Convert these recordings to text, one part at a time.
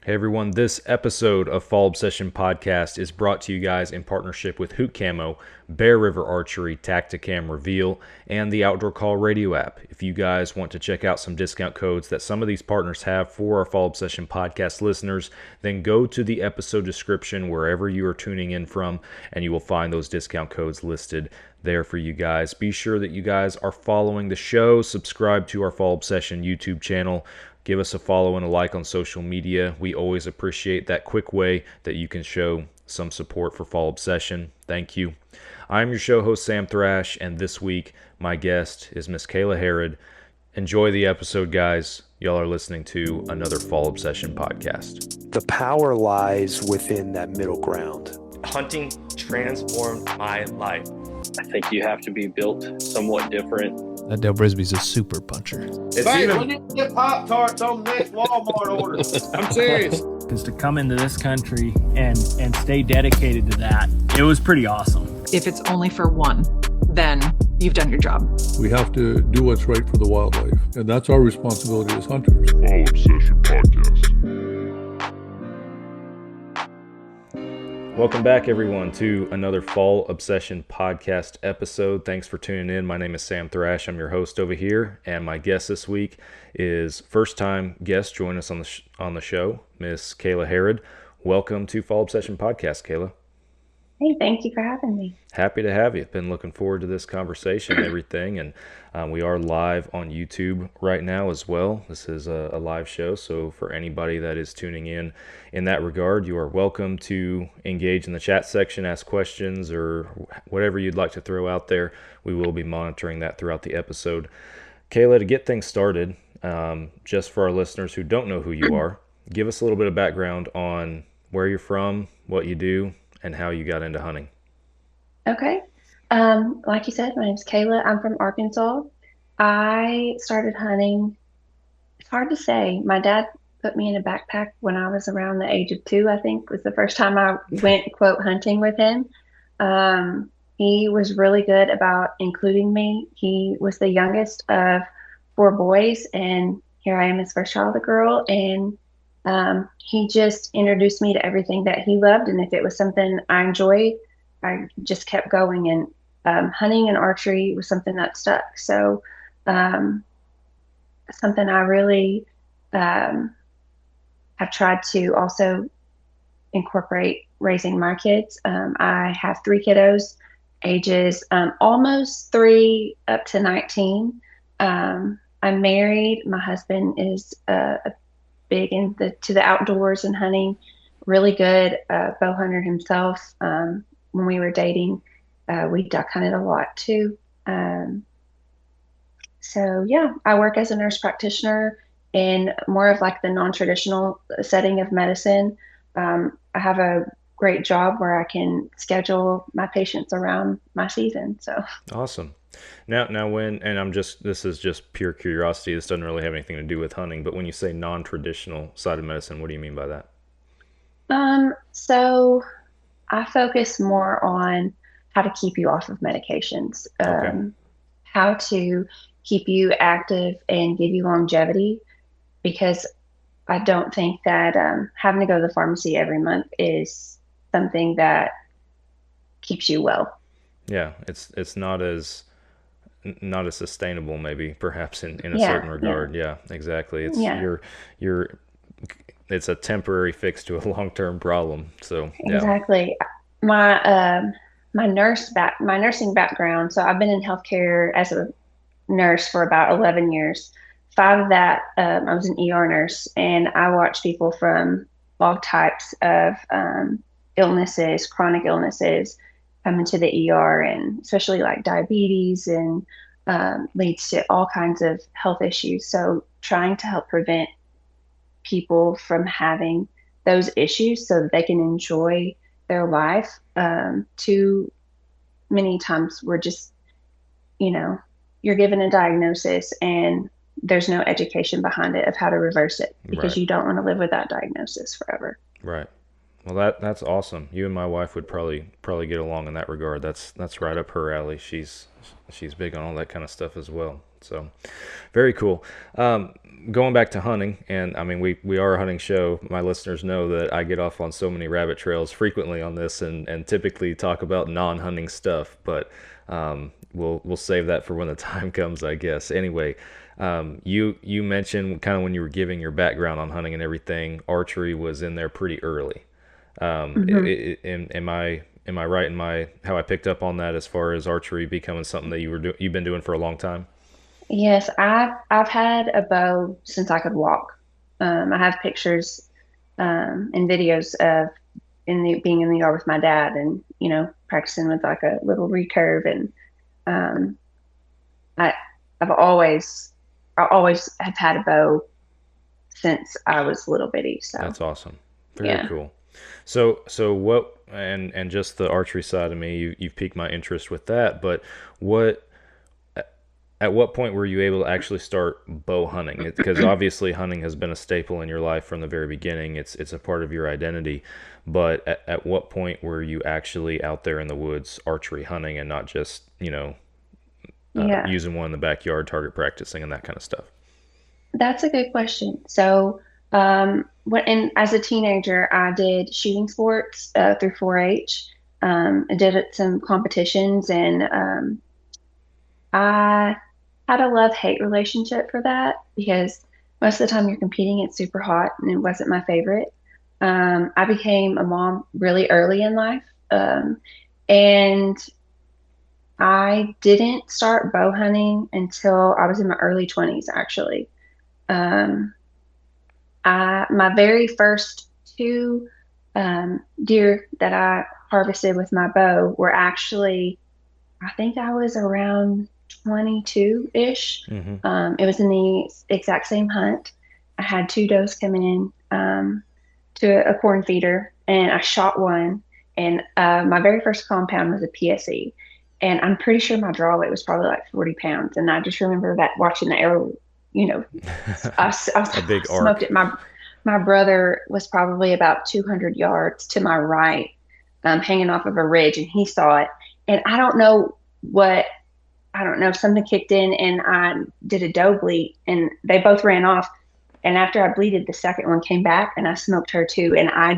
Hey everyone, this episode of Fall Obsession Podcast is brought to you guys in partnership with Hoot Camo, Bear River Archery, Tacticam Reveal, and the Outdoor Call Radio app. If you guys want to check out some discount codes that some of these partners have for our Fall Obsession Podcast listeners, then go to the episode description wherever you are tuning in from, and you will find those discount codes listed there for you guys. Be sure that you guys are following the show, subscribe to our Fall Obsession YouTube channel. Give us a follow and a like on social media. We always appreciate that quick way that you can show some support for Fall Obsession. Thank you. I'm your show host, Sam Thrash, and this week my guest is Miss Kayla Harrod. Enjoy the episode, guys. Y'all are listening to another Fall Obsession podcast. The power lies within that middle ground. Hunting transformed my life. I think you have to be built somewhat different. That Dale Brisby's a super puncher. We need to get Pop-Tarts on the next Walmart order. I'm serious. Because to come into this country and stay dedicated to that, it was pretty awesome. If it's only for one, then you've done your job. We have to do what's right for the wildlife, and that's our responsibility as hunters. Fall Obsession Podcast. Welcome back, everyone, to another Fall Obsession Podcast episode. Thanks for tuning in. My name is Sam Thrash. I'm your host over here, and my guest this week is first-time guest join us on the show, Miss Kayla Harrod. Welcome to Fall Obsession Podcast, Kayla. Hey, thank you for having me. Happy to have you. Been looking forward to this conversation and everything, and we are live on YouTube right now as well. This is a live show, so for anybody that is tuning in that regard, you are welcome to engage in the chat section, ask questions, or whatever you'd like to throw out there. We will be monitoring that throughout the episode. Kayla, to get things started, just for our listeners who don't know who you are, give us a little bit of background on where you're from, what you do, and how you got into hunting. Okay. Like you said, my name's Kayla. I'm from Arkansas. I started hunting. It's hard to say. My dad put me in a backpack when I was around the age of 2, I think, was the first time I went, quote, hunting with him. He was really good about including me. He was the youngest of 4 boys, and here I am, his first child, a girl, and he just introduced me to everything that he loved, and if it was something I enjoyed, I just kept going. And hunting and archery was something that stuck. So something I really have tried to also incorporate raising my kids. I have 3 kiddos, ages almost 3 up to 19. I'm married. My husband is big into the outdoors and hunting, really good bow hunter himself. When we were dating, we duck hunted a lot too. So yeah, I work as a nurse practitioner in more of like the non-traditional setting of medicine. I have a great job where I can schedule my patients around my season. So awesome. Now this is just pure curiosity. This doesn't really have anything to do with hunting, but when you say non-traditional side of medicine, what do you mean by that? So I focus more on how to keep you off of medications, how to keep you active and give you longevity, because I don't think that having to go to the pharmacy every month is something that keeps you well. Yeah, it's not as sustainable, maybe perhaps in a certain regard. Yeah, exactly. It's it's a temporary fix to a long-term problem. So yeah. Exactly. My nursing background. So I've been in healthcare as a nurse for about 11 years. 5 of that, I was an ER nurse, and I watched people from all types of illnesses, chronic illnesses, come into the ER, and especially like diabetes, and leads to all kinds of health issues. So trying to help prevent people from having those issues so that they can enjoy their life. Too many times we're just, you're given a diagnosis and there's no education behind it of how to reverse it, because you don't want to live with that diagnosis forever. Right. Well, that's awesome. You and my wife would probably get along in that regard. That's right up her alley. She's big on all that kind of stuff as well. So very cool. Going back to hunting, and I mean, we are a hunting show. My listeners know that I get off on so many rabbit trails frequently on this, and typically talk about non-hunting stuff. But we'll save that for when the time comes, I guess. Anyway, you mentioned kind of when you were giving your background on hunting and everything, archery was in there pretty early. Am I right in my how I picked up on that as far as archery becoming something that you've been doing for a long time? Yes, I've had a bow since I could walk. I have pictures and videos of being in the yard with my dad, and practicing with like a little recurve, and um, I I always have had a bow since I was little bitty. So That's awesome. Very yeah. cool. So what, and just the archery side of me, you've piqued my interest with that, but what at what point were you able to actually start bow hunting? Because obviously hunting has been a staple in your life from the very beginning. It's a part of your identity. But at what point were you actually out there in the woods archery hunting and not just, Yeah, using one in the backyard, target practicing and that kind of stuff? that's a good question. So, as a teenager, I did shooting sports through 4-H. I did some competitions, and I had a love-hate relationship for that because most of the time you're competing, it's super hot, and it wasn't my favorite. I became a mom really early in life, and I didn't start bow hunting until I was in my early 20s, actually. Um, my very first two deer that I harvested with my bow were actually, I think I was around 22-ish. Mm-hmm. It was in the exact same hunt. I had two does coming in to a corn feeder, and I shot one. And my very first compound was a PSE. And I'm pretty sure my draw weight was probably like 40 pounds. And I just remember that watching the arrow, A big smoked arc. it. My brother was probably about 200 yards to my right, hanging off of a ridge, and he saw it. And I don't know, something kicked in, and I did a doe bleat, and they both ran off. And after I bleated, the second one came back, and I smoked her too. And I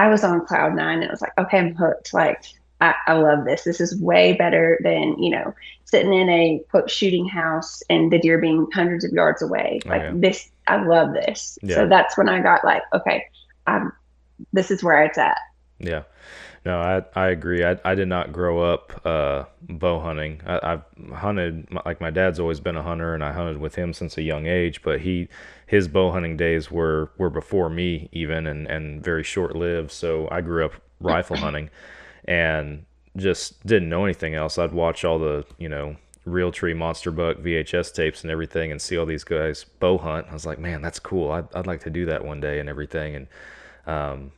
was on cloud nine, and it was like, okay, I'm hooked. Like, I love this. This is way better than, sitting in a quote shooting house and the deer being hundreds of yards away. Oh, Like yeah. this, I love this. Yeah. So that's when I got like, okay, this is where it's at. Yeah. No, I agree. I did not grow up bow hunting. I've hunted, like my dad's always been a hunter, and I hunted with him since a young age, but his bow hunting days were before me even, and very short lived. So I grew up rifle hunting and just didn't know anything else. I'd watch all the, Real Tree Monster Buck VHS tapes and everything and see all these guys bow hunt. I was like, man, that's cool. I'd like to do that one day and everything. And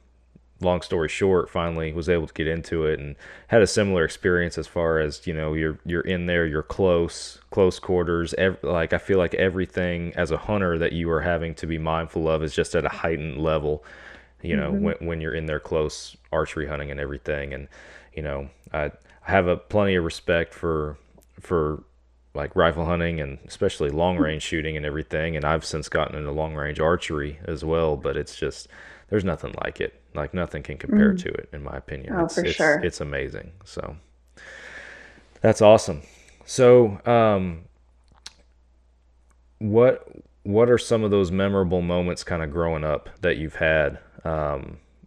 long story short, finally was able to get into it and had a similar experience as far as, you're in there, you're close quarters. Like I feel like everything as a hunter that you are having to be mindful of is just at a heightened level, when you're in there close archery hunting and everything. And, I have plenty of respect for like rifle hunting and especially long range shooting and everything. And I've since gotten into long range archery as well, but it's just, there's nothing like it. Like nothing can compare to it, in my opinion. Oh, for sure. It's amazing. So that's awesome. So, what are some of those memorable moments kind of growing up that you've had,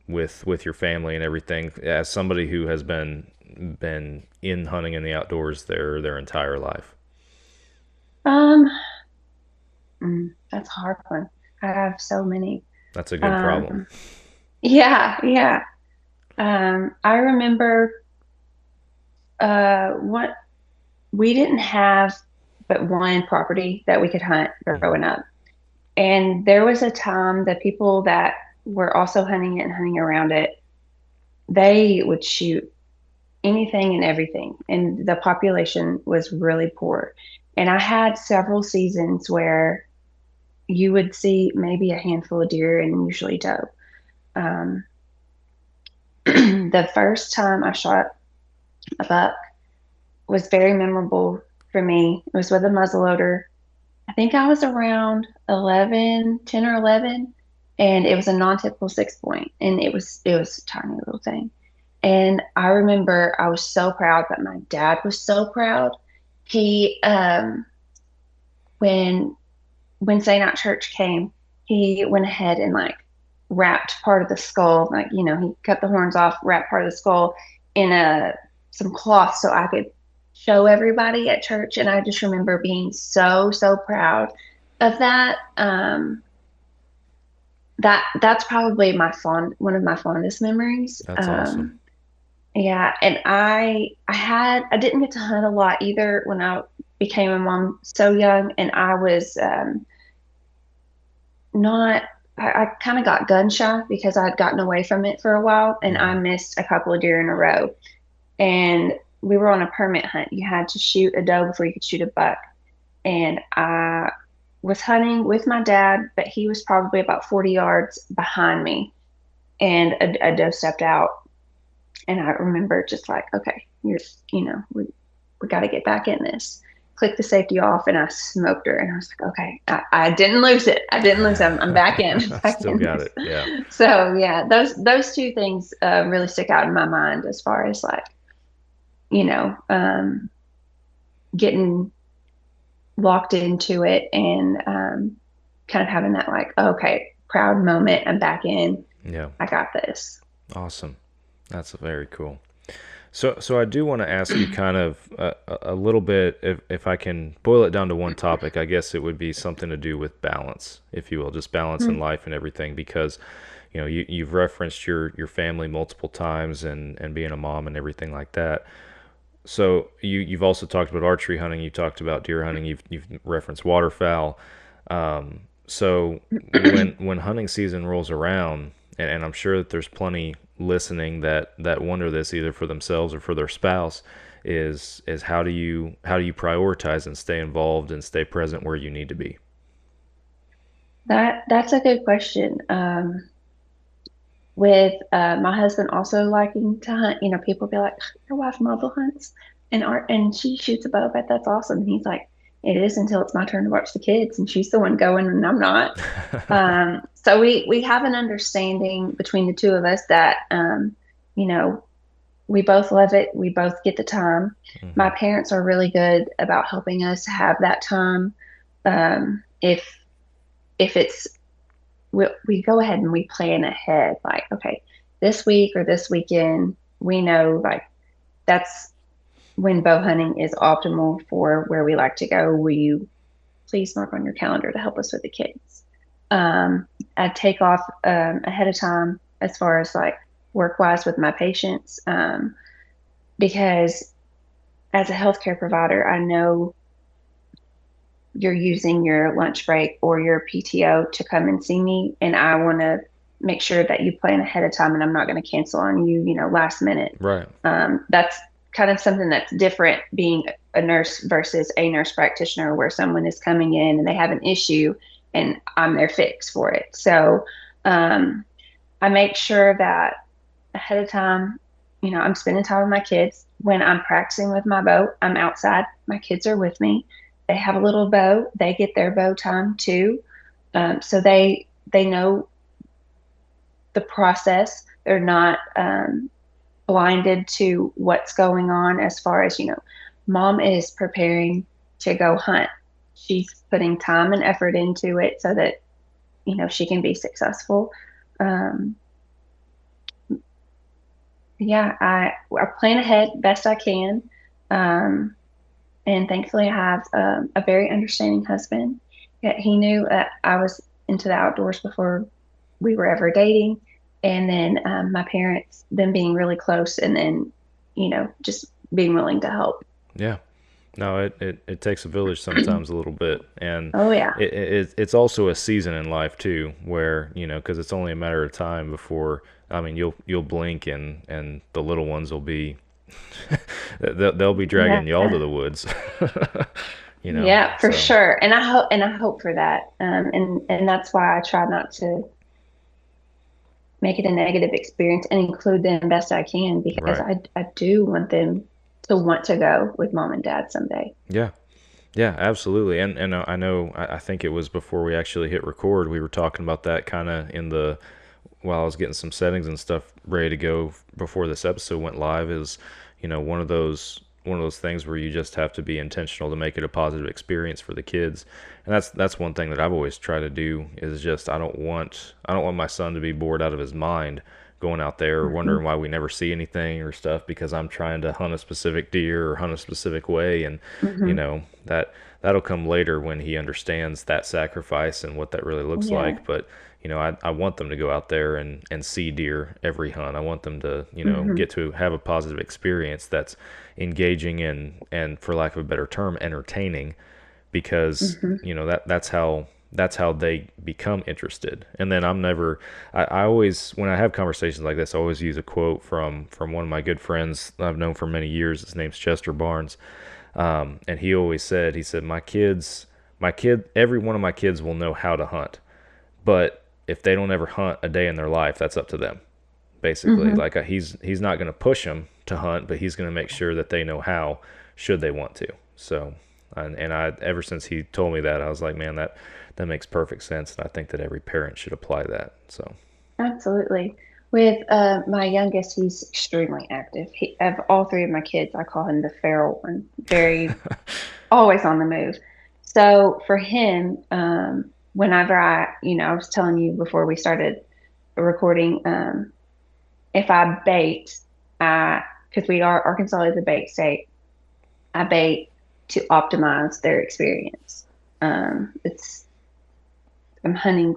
with your family and everything, as somebody who has been in hunting in the outdoors their entire life? That's a hard one. I have so many. That's a good problem. Yeah. I remember what we didn't have but one property that we could hunt growing up. And there was a time that people that were also hunting it and hunting around it, they would shoot anything and everything. And the population was really poor. And I had several seasons where you would see maybe a handful of deer and usually doe. Um, the first time I shot a buck was very memorable for me. It was with a muzzleloader. I think I was around 10 or 11, and it was a non-typical 6 point, and it was a tiny little thing. And I remember I was so proud, but my dad was so proud. He when Wednesday night church came, he went ahead and like wrapped part of the skull, like, he cut the horns off, wrapped part of the skull in some cloth so I could show everybody at church. And I just remember being so, so proud of that. That's probably one of my fondest memories. That's awesome. Yeah, and I didn't get to hunt a lot either when I became a mom so young, and I was not. I kind of got gun shy because I had gotten away from it for a while, and I missed a couple of deer in a row. And we were on a permit hunt. You had to shoot a doe before you could shoot a buck. And I was hunting with my dad, but he was probably about 40 yards behind me, and a doe stepped out. And I remember just like, okay, we got to get back in this. Click the safety off, and I smoked her. And I was like, okay, I didn't lose it. I'm back in. I still got it. Yeah. So yeah, those two things really stick out in my mind as far as like, getting locked into it and kind of having that like, okay, proud moment. I'm back in. Yeah. I got this. Awesome. That's very cool. So I do want to ask you kind of a little bit, if I can boil it down to one topic, I guess it would be something to do with balance, if you will, just balance in life and everything, because you've referenced your family multiple times and being a mom and everything like that. So you've also talked about archery hunting, you talked about deer hunting, you've referenced waterfowl. So when hunting season rolls around, and I'm sure that there's plenty listening that wonder this either for themselves or for their spouse, is how do you prioritize and stay involved and stay present where you need to be? That's a good question. With my husband also liking to hunt, people be like, your wife mobile hunts and she shoots a bow, but that's awesome. And he's like, it is until it's my turn to watch the kids, and she's the one going and I'm not. So we have an understanding between the two of us that, we both love it. We both get the time. My parents are really good about helping us have that time. If it's, we go ahead and we plan ahead, like, okay, this week or this weekend, we know like that's when bow hunting is optimal for where we like to go. Will you please mark on your calendar to help us with the kids? I take off ahead of time as far as like work-wise with my patients, because as a healthcare provider, I know you're using your lunch break or your PTO to come and see me, and I want to make sure that you plan ahead of time and I'm not going to cancel on you, last minute. Right. That's kind of something that's different being a nurse versus a nurse practitioner, where someone is coming in and they have an issue and I'm their fix for it. So I make sure that ahead of time, I'm spending time with my kids. When I'm practicing with my bow, I'm outside. My kids are with me. They have a little bow. They get their bow time too. So they know the process. They're not blinded to what's going on as far as, mom is preparing to go hunt. She's putting time and effort into it so that, she can be successful. Yeah, I plan ahead best I can. And thankfully I have a very understanding husband. Yeah, he knew that I was into the outdoors before we were ever dating. And then my parents, them being really close, and then, just being willing to help. Yeah. No, it takes a village sometimes a little bit. And oh yeah, it's also a season in life too, where, because it's only a matter of time before, you'll blink and the little ones will be, they'll be dragging y'all to the woods. Yeah, for sure. And I hope for that. And that's why I try not to make it a negative experience and include them best I can, because I do want them to want to go with mom and dad someday. Yeah. Yeah, absolutely. And I know, I think it was before we actually hit record, we were talking about that kind of while I was getting some settings and stuff ready to go before this episode went live. Is, one of those things where you just have to be intentional to make it a positive experience for the kids. And that's one thing that I've always tried to do, is just I don't want my son to be bored out of his mind going out there or wondering why we never see anything or stuff because I'm trying to hunt a specific deer or hunt a specific way. And that'll come later when he understands that sacrifice and what that really looks like. But I want them to go out there and see deer every hunt. I want them to get to have a positive experience that's engaging and for lack of a better term, entertaining, because that's how they become interested. And then I always, when I have conversations like this, I always use a quote from one of my good friends I've known for many years. His name's Chester Barnes. And he always said, every one of my kids will know how to hunt, but if they don't ever hunt a day in their life, that's up to them. Basically, like he's not going to push them to hunt, but he's going to make sure that they know how, should they want to. So, and I, ever since he told me that, I was like, man, that makes perfect sense. And I think that every parent should apply that. So, Absolutely. With my youngest, he's extremely active. Of all three of my kids, I call him the feral one. Very, always on the move. So for him, whenever I was telling you before we started recording, if I bait, because Arkansas is a bait state, I bait to optimize their experience. I'm hunting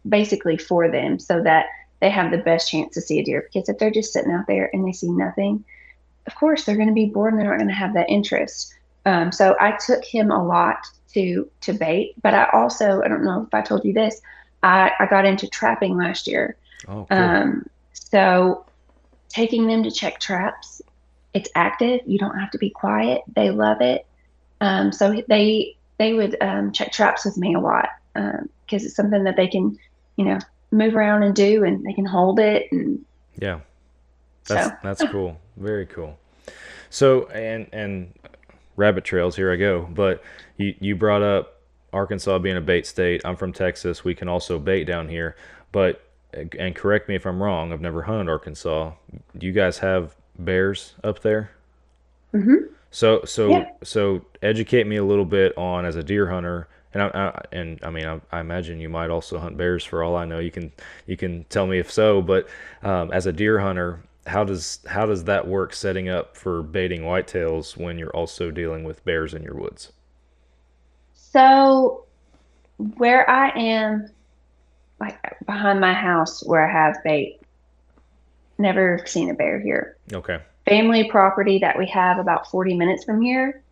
basically for them so that they have the best chance to see a deer. Because if they're just sitting out there and they see nothing, of course they're going to be bored and they're not going to have that interest. So I took him a lot to bait, but I don't know if I told you this, I got into trapping last year. Oh, cool. So taking them to check traps, it's active. You don't have to be quiet. They love it. So they would check traps with me a lot because it's something that they can, move around and do, and they can hold it. And yeah, that's cool. Very cool. So, and rabbit trails, here I go. But you brought up Arkansas being a bait state. I'm from Texas. We can also bait down here. But, and correct me if I'm wrong, I've never hunted Arkansas. Do you guys have bears up there? Mm-hmm. So educate me a little bit on, as a deer hunter, and I imagine you might also hunt bears for all I know. You can tell me if so, but as a deer hunter, how does that work, setting up for baiting whitetails when you're also dealing with bears in your woods? So where I am, like behind my house where I have bait, never seen a bear here. Okay. Family property that we have about 40 minutes from here,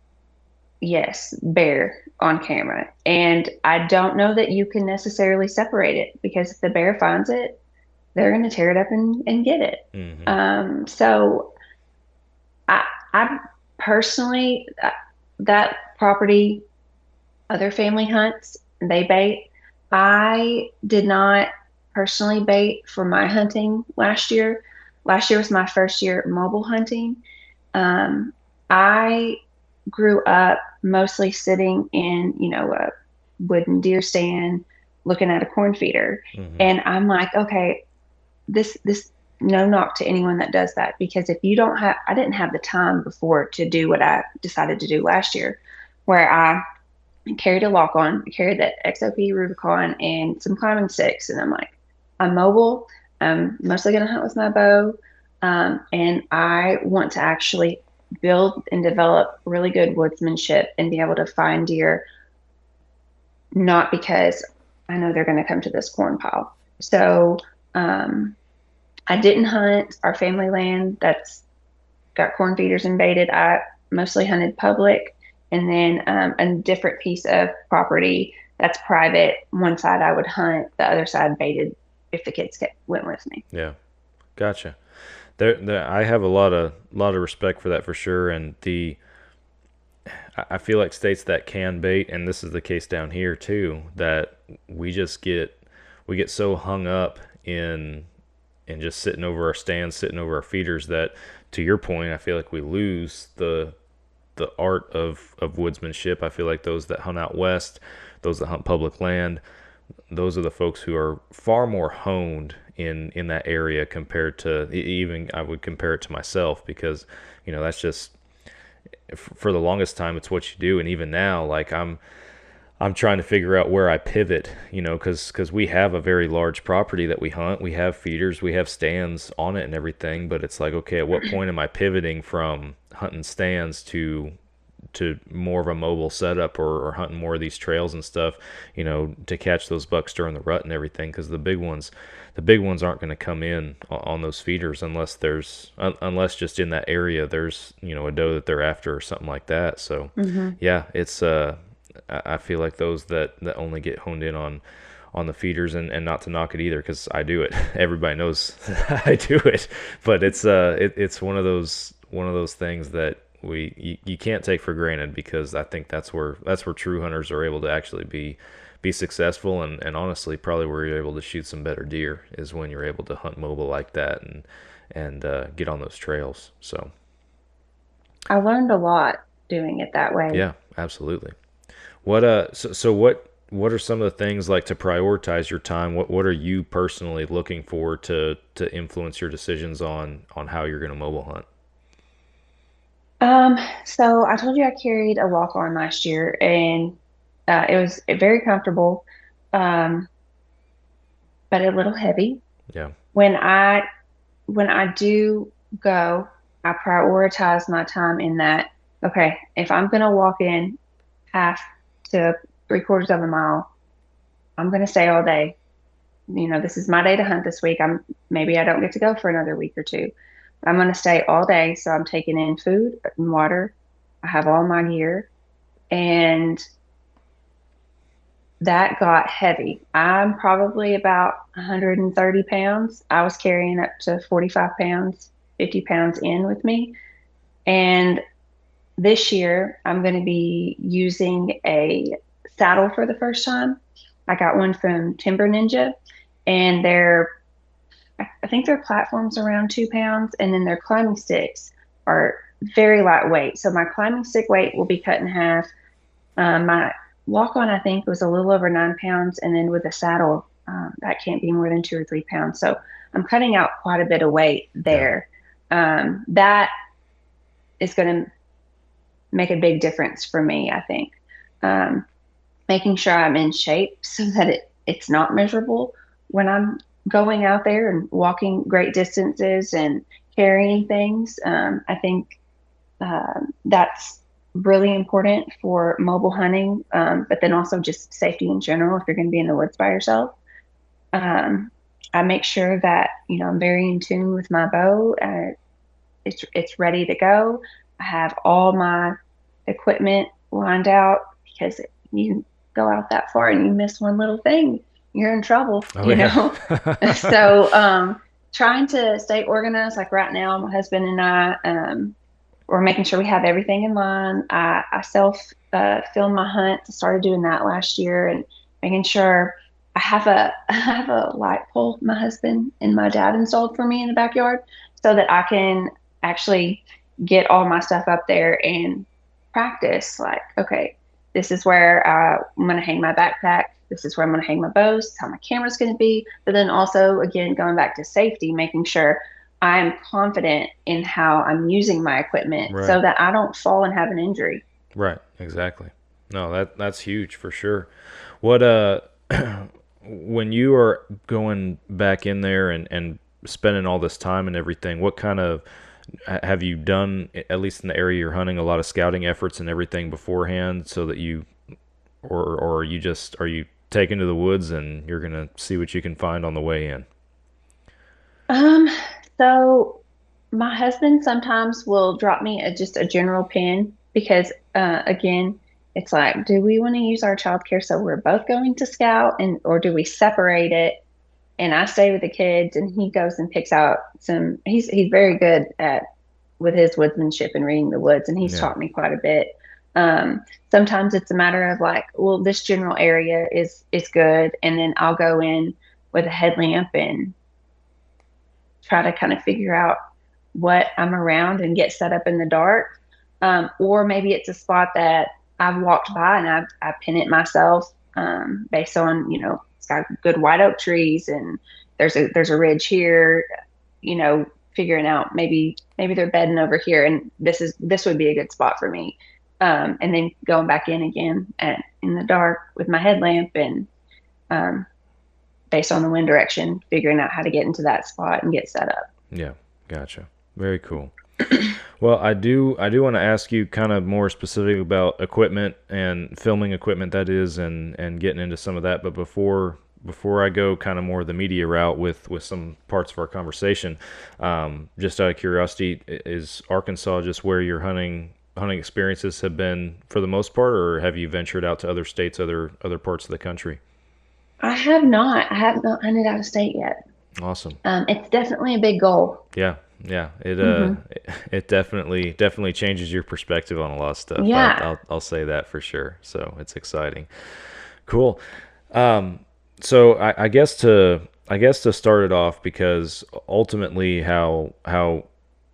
yes, bear on camera. And I don't know that you can necessarily separate it, because if the bear finds it, they're going to tear it up and get it. Mm-hmm. So I personally, that property, other family hunts, they bait. I did not personally bait for my hunting last year. Last year was my first year mobile hunting. I grew up mostly sitting in, a wooden deer stand looking at a corn feeder. Mm-hmm. And I'm like, okay, this no knock to anyone that does that, because if you don't have, I didn't have the time before to do what I decided to do last year, where I carried a lock on, I carried that XOP Rubicon and some climbing sticks. And I'm like, I'm mobile. I'm mostly going to hunt with my bow. And I want to actually build and develop really good woodsmanship and be able to find deer, not because I know they're going to come to this corn pile. So I didn't hunt our family land that's got corn feeders and baited. I mostly hunted public, and then a different piece of property that's private. One side I would hunt, the other side baited if the kids went with me. Yeah, gotcha. There, I have a lot of respect for that, for sure. And I feel like states that can bait, and this is the case down here too, that we get so hung up in just sitting over our stands, sitting over our feeders, that, to your point, I feel like we lose the the art of woodsmanship. I feel like those that hunt out west, those that hunt public land, those are the folks who are far more honed in that area compared to even I would compare it to myself, because that's just, for the longest time, it's what you do. And even now, like I'm trying to figure out where I pivot, because we have a very large property that we hunt. We have feeders, we have stands on it and everything, but it's like, okay, at what point am I pivoting from hunting stands to more of a mobile setup, or hunting more of these trails and stuff, to catch those bucks during the rut and everything, because the big ones aren't going to come in on those feeders unless just in that area there's a doe that they're after or something like that. So yeah, it's I feel like those that only get honed in on the feeders, and not to knock it either, because I do it. Everybody knows I do it, but it's one of those things that you can't take for granted, because I think that's where true hunters are able to actually be successful, and honestly probably where you're able to shoot some better deer is when you're able to hunt mobile like that and get on those trails. So I learned a lot doing it that way. Yeah, absolutely. What so what are some of the things, like, to prioritize your time? What are you personally looking for to influence your decisions on how you're going to mobile hunt? So I told you I carried a walk on last year, and it was very comfortable, um, but a little heavy. Yeah. When I do go, I prioritize my time in that, okay, if I'm gonna walk in half to 3/4 of a mile, I'm gonna stay all day. This is my day to hunt this week. Maybe I don't get to go for another week or two. I'm gonna stay all day, so I'm taking in food and water. I have all my gear, and that got heavy. I'm probably about 130 pounds. I was carrying up to 45 pounds, 50 pounds in with me. And this year, I'm going to be using a saddle for the first time. I got one from Timber Ninja, and I think their platform's around 2 pounds, and then their climbing sticks are very lightweight. So my climbing stick weight will be cut in half. My walk on, I think, was a little over 9 pounds, and then with a saddle, that can't be more than 2 or 3 pounds. So I'm cutting out quite a bit of weight there. That is going to make a big difference for me, I think. Making sure I'm in shape so that it's not miserable when I'm going out there and walking great distances and carrying things. I think that's really important for mobile hunting, but then also just safety in general if you're going to be in the woods by yourself. I make sure that I'm very in tune with my bow. It's ready to go. I have all my equipment lined out, because you go out that far and you miss one little thing, you're in trouble. So trying to stay organized. Like right now, my husband and I, we're making sure we have everything in line. I self film my hunt. I started doing that last year, and making sure I have a light pole my husband and my dad installed for me in the backyard, so that I can actually get all my stuff up there and practice. Like, okay, this is where I'm going to hang my backpack. This is where I'm going to hang my bows. This is how my camera's going to be. But then also, again, going back to safety, making sure I'm confident in how I'm using my equipment, right, so that I don't fall and have an injury. Right, exactly. No, that's huge for sure. What when you are going back in there and spending all this time and everything, what kind of have you done, at least in the area you're hunting, a lot of scouting efforts and everything beforehand, so that or are you taking to the woods and you're gonna see what you can find on the way in? So my husband sometimes will drop me just a general pin, because again, it's like, do we want to use our childcare so we're both going to scout, or do we separate it? And I stay with the kids, and he goes and picks out some. He's very good with his woodsmanship and reading the woods, and he's taught me quite a bit. Sometimes it's a matter of like, well, this general area is good, and then I'll go in with a headlamp and try to kind of figure out what I'm around and get set up in the dark. or maybe it's a spot that I've walked by and I pin it myself, based on, it's got good white oak trees and there's a ridge here, figuring out maybe they're bedding over here and this would be a good spot for me. And then going back in again in the dark with my headlamp and, based on the wind direction, figuring out how to get into that spot and get set up. Yeah, gotcha. Very cool. Well, I do want to ask you kind of more specific about equipment and filming equipment, that is, and getting into some of that. But before I go kind of more the media route with some parts of our conversation, just out of curiosity, is Arkansas just where your hunting experiences have been for the most part, or have you ventured out to other states, other parts of the country? I have not hunted out of state yet. Awesome. It's definitely a big goal. Yeah. It definitely changes your perspective on a lot of stuff. Yeah. I'll say that for sure. So it's exciting. Cool. So I guess to start it off, because ultimately how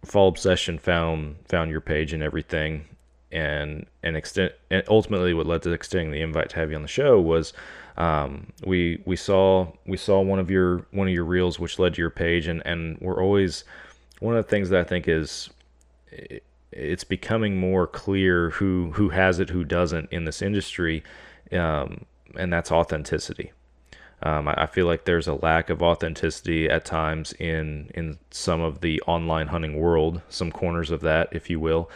Fall Obsession found your page and everything, and ultimately what led to extending the invite to have you on the show was, we saw one of your reels which led to your page, and we're always, one of the things that I think is it's becoming more clear who has it, who doesn't in this industry, and that's authenticity. I feel like there's a lack of authenticity at times in some of the online hunting world, some corners of that, if you will,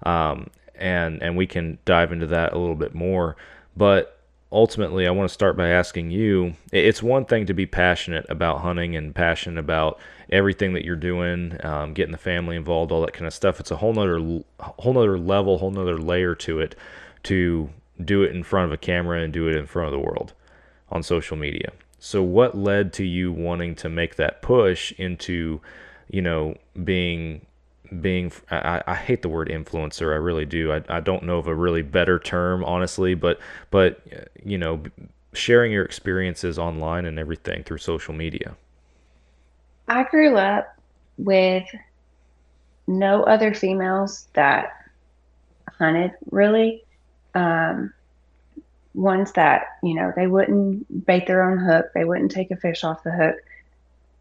and we can dive into that a little bit more. But ultimately, I want to start by asking you, it's one thing to be passionate about hunting and passionate about everything that you're doing, getting the family involved, all that kind of stuff. It's a whole nother level, whole nother layer to it, to do it in front of a camera and do it in front of the world on social media. So what led to you wanting to make that push into, being, I hate the word influencer, I really do. I don't know of a really better term, honestly, but sharing your experiences online and everything through social media. I grew up with no other females that hunted, really. Ones that, they wouldn't bait their own hook. They wouldn't take a fish off the hook.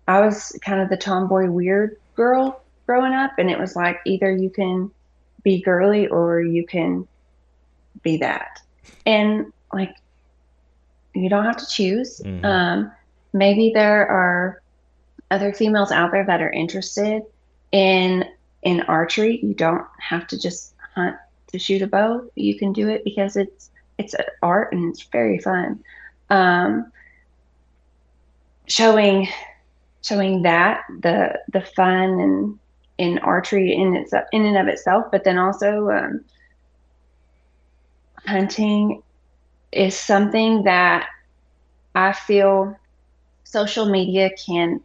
I was kind of the tomboy weird girl growing up, and it was like, either you can be girly or you can be that. And like, you don't have to choose. Mm-hmm. Maybe there are other females out there that are interested in archery. You don't have to just hunt to shoot a bow. You can do it because it's an art and it's very fun. Showing that the fun and in archery in and of itself, but then also hunting is something that I feel social media can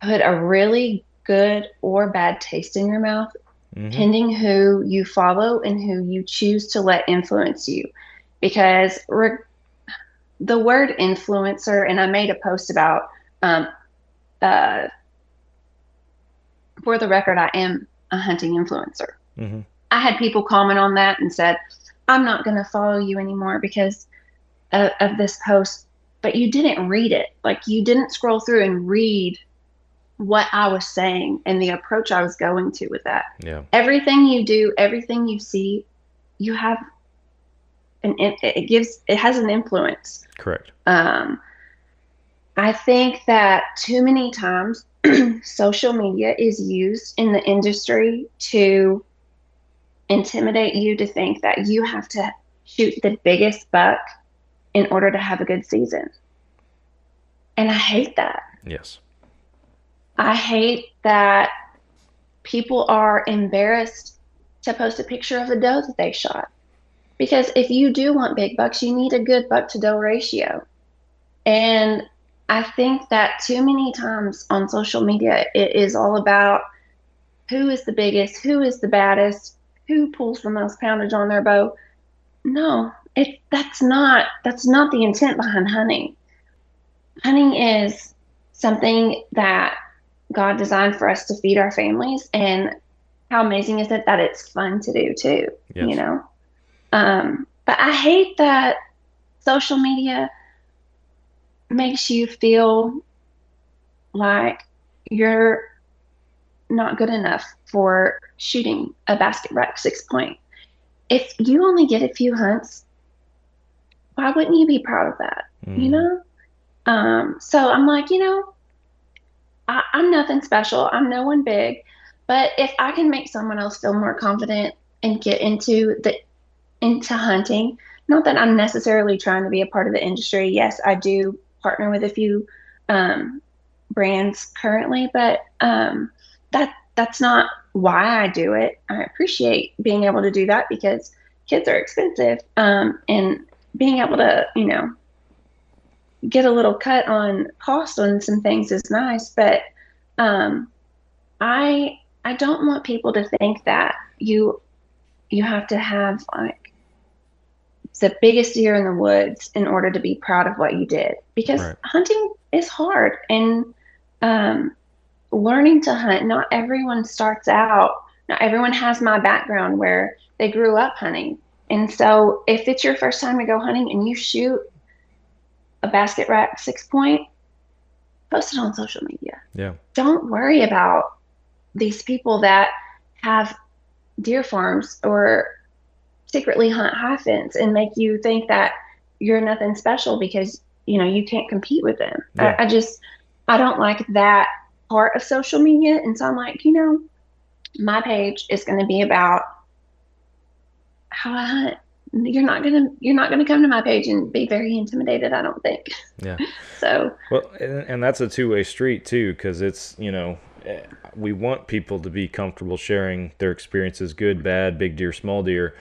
put a really good or bad taste in your mouth, mm-hmm. depending who you follow and who you choose to let influence you. Because the word influencer, and I made a post about, for the record, I am a hunting influencer. Mm-hmm. I had people comment on that and said, I'm not going to follow you anymore because of this post, but you didn't read it. Like, you didn't scroll through and read what I was saying and the approach I was going to with that. Yeah. Everything you do, everything you see, you have it has an influence. Correct. I think that too many times social media is used in the industry to intimidate you to think that you have to shoot the biggest buck in order to have a good season. And I hate that. Yes. I hate that people are embarrassed to post a picture of a doe that they shot. Because if you do want big bucks, you need a good buck to doe ratio. And I think that too many times on social media, it is all about who is the biggest, who is the baddest, who pulls the most poundage on their bow. No, that's not the intent behind hunting. Hunting is something that God designed for us to feed our families, and how amazing is it that it's fun to do too, Yes. you know? But I hate that social media makes you feel like you're not good enough for shooting a basket rack 6 point. If you only get a few hunts, why wouldn't you be proud of that? You know? So I'm like, I'm nothing special. I'm no one big. But if I can make someone else feel more confident and get into hunting, not that I'm necessarily trying to be a part of the industry. Yes, I do partner with a few brands currently, but that's not why I do it. I appreciate being able to do that because kids are expensive, and being able to, get a little cut on cost on some things is nice. But I don't want people to think that you have to have like the biggest deer in the woods in order to be proud of what you did, because hunting is hard, and learning to hunt, not everyone starts out, not everyone has my background where they grew up hunting. And so if it's your first time to go hunting and you shoot a basket rack 6 point, post it on social media. Yeah. Don't worry about these people that have deer farms or secretly hunt high fence and make you think that you're nothing special because, you can't compete with them. Yeah. I don't like that part of social media. And so I'm like, my page is going to be about how I hunt. You're not gonna come to my page and be very intimidated, I don't think. Yeah. So. Well, and that's a two-way street too, because it's, we want people to be comfortable sharing their experiences, good, bad, big deer, small deer,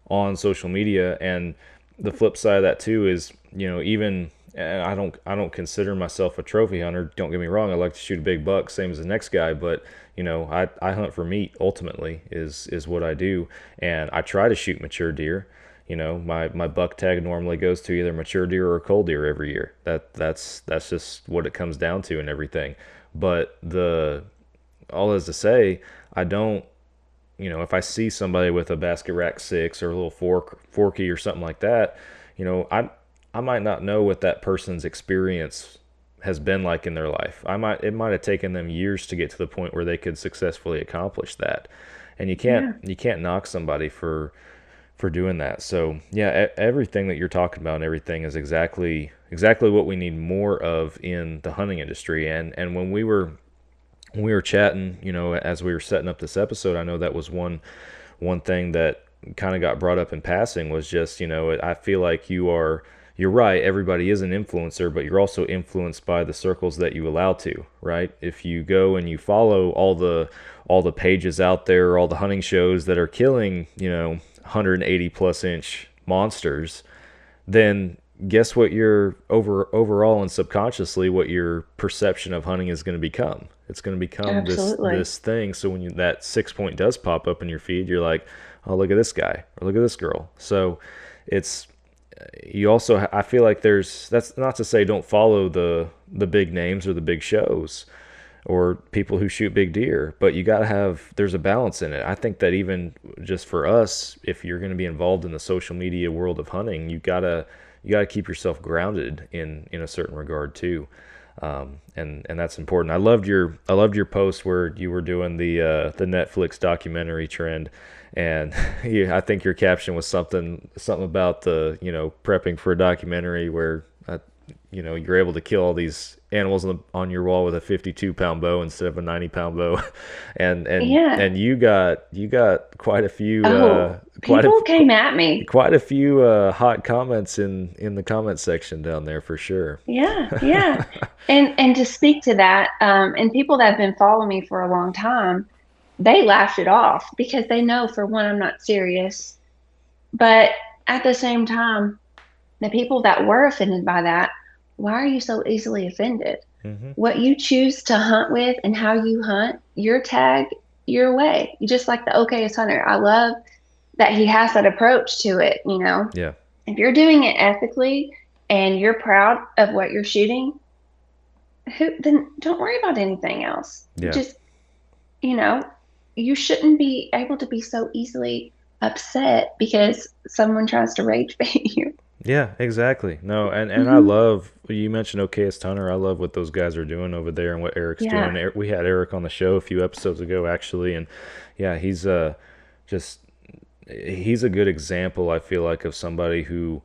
on social media. And the flip side of that too is, even, and I don't consider myself a trophy hunter. Don't get me wrong. I like to shoot a big buck, same as the next guy, but I hunt for meat ultimately is what I do. And I try to shoot mature deer. My buck tag normally goes to either mature deer or cull deer every year. That's just what it comes down to and everything. But all is to say, I don't, if I see somebody with a basket rack 6 or a little forky or something like that, I might not know what that person's experience has been like in their life. It might have taken them years to get to the point where they could successfully accomplish that. And you can't knock somebody for doing that. So yeah, everything that you're talking about and everything is exactly what we need more of in the hunting industry. And when we were chatting, as we were setting up this episode, I know that was one thing that kind of got brought up in passing was just, I feel like you're right, everybody is an influencer, but you're also influenced by the circles that you allow to, right? If you go and you follow all the pages out there, all the hunting shows that are killing, 180 plus inch monsters, then guess what your overall and subconsciously what your perception of hunting is going to become. It's going to become this thing. So when that 6 point does pop up in your feed, you're like, oh, look at this guy or look at this girl. So you also, I feel like that's not to say don't follow the big names or the big shows or people who shoot big deer, but you got to there's a balance in it. I think that even just for us, if you're going to be involved in the social media world of hunting, you got to keep yourself grounded in a certain regard too. And that's important. I loved your post where you were doing the Netflix documentary trend, and I think your caption was something about the prepping for a documentary where you're able to kill all these animals on your wall with a 52-pound bow instead of a 90-pound bow, and you got quite a few people came at me, quite a few hot comments in the comment section down there for sure. Yeah. and to speak to that, and people that have been following me for a long time, they laughed it off because they know, for one, I'm not serious, but at the same time, the people that were offended by that, why are you so easily offended? Mm-hmm. What you choose to hunt with and how you hunt, your tag, your way. You just like the okayest hunter. I love that he has that approach to it, Yeah. If you're doing it ethically and you're proud of what you're shooting, then don't worry about anything else. Yeah. Just, you shouldn't be able to be so easily upset because someone tries to rage bait you. Yeah, exactly. No, and I Mm-hmm. love, you mentioned OKS Hunter. I love what those guys are doing over there and what Eric's Yeah. doing. We had Eric on the show a few episodes ago, actually, and yeah, just he's a good example, I feel like, of somebody who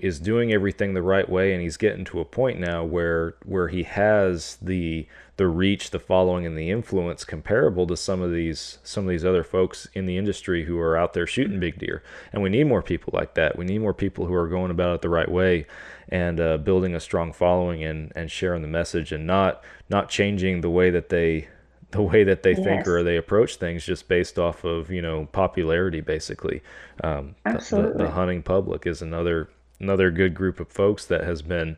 is doing everything the right way, and he's getting to a point now where he has the reach, the following, and the influence comparable to some of these other folks in the industry who are out there shooting big deer. And we need more people like that. We need more people who are going about it the right way and building a strong following and sharing the message, and not changing the way that they think Yes. or they approach things just based off of popularity, basically. The Absolutely. hunting public is another good group of folks that has been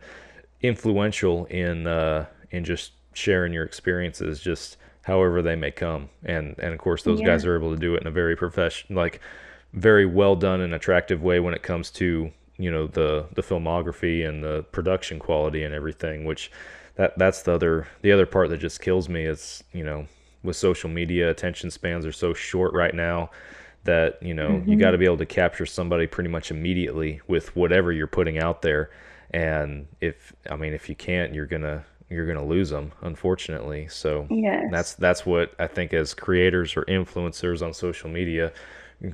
influential in just sharing your experiences, just however they may come. And of course those Yeah. guys are able to do it in a very professional, like very well done and attractive way when it comes to the filmography and the production quality and everything, which that's the other part that just kills me is, with social media, attention spans are so short right now that you got Mm-hmm. to be able to capture somebody pretty much immediately with whatever you're putting out there. And if you can't, you're gonna lose them, unfortunately. So Yes. that's what I think, as creators or influencers on social media,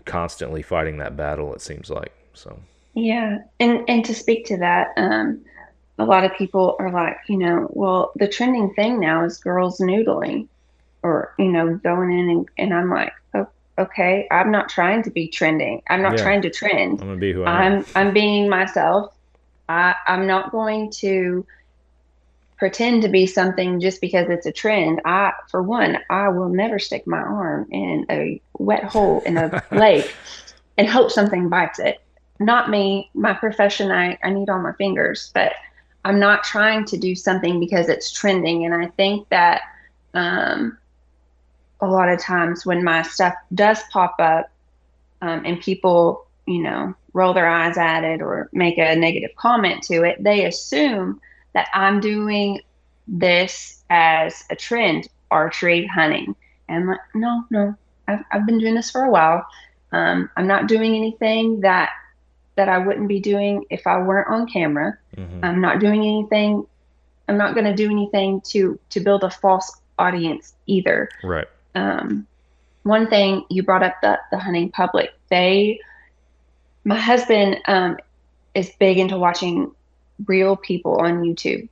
constantly fighting that battle, it seems like. So Yeah. And to speak to that, a lot of people are like, well, the trending thing now is girls noodling or, going in and I'm like, oh, okay, I'm not trying to be trending. I'm not yeah, trying to trend. I'm gonna be who I am. I'm being myself. I'm not going to pretend to be something just because it's a trend. For one, I will never stick my arm in a wet hole in a lake and hope something bites it. Not me, my profession, I need all my fingers, but I'm not trying to do something because it's trending. And I think that um, a lot of times when my stuff does pop up and people, roll their eyes at it or make a negative comment to it, they assume that I'm doing this as a trend, archery, hunting. And I'm like, no, no, I've been doing this for a while. I'm not doing anything that I wouldn't be doing if I weren't on camera. Hmm. I'm not doing anything. I'm not going to do anything to build a false audience either. Right. Um, One thing you brought up, the hunting public, my husband is big into watching real people on YouTube,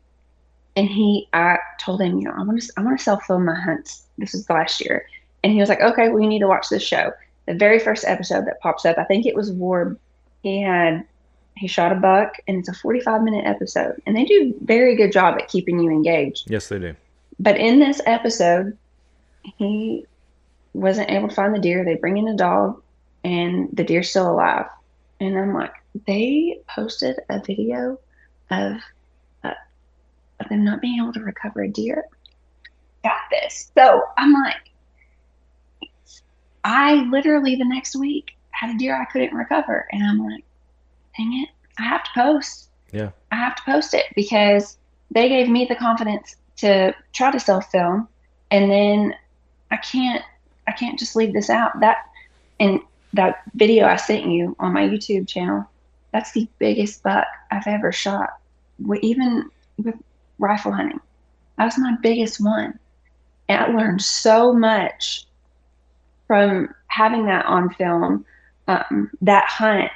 and I told him, I want to self film my hunts. This was last year, and he was like, okay, well, you need to watch this show. The very first episode that pops up, I think it was Warb. He shot a buck, and it's a 45-minute episode, and they do a very good job at keeping you engaged. Yes, they do. But in this episode, he wasn't able to find the deer. They bring in a dog, and the deer's still alive. And I'm like, they posted a video of, uh, of them not being able to recover a deer. Got this. So I'm like, I literally the next week had a deer I couldn't recover. And I'm like, dang it, I have to post. Yeah. I have to post it because they gave me the confidence to try to self film. And then I can't just leave this out. And that video I sent you on my YouTube channel, that's the biggest buck I've ever shot. Even with rifle hunting, that was my biggest one. And I learned so much from having that on film. That hunt,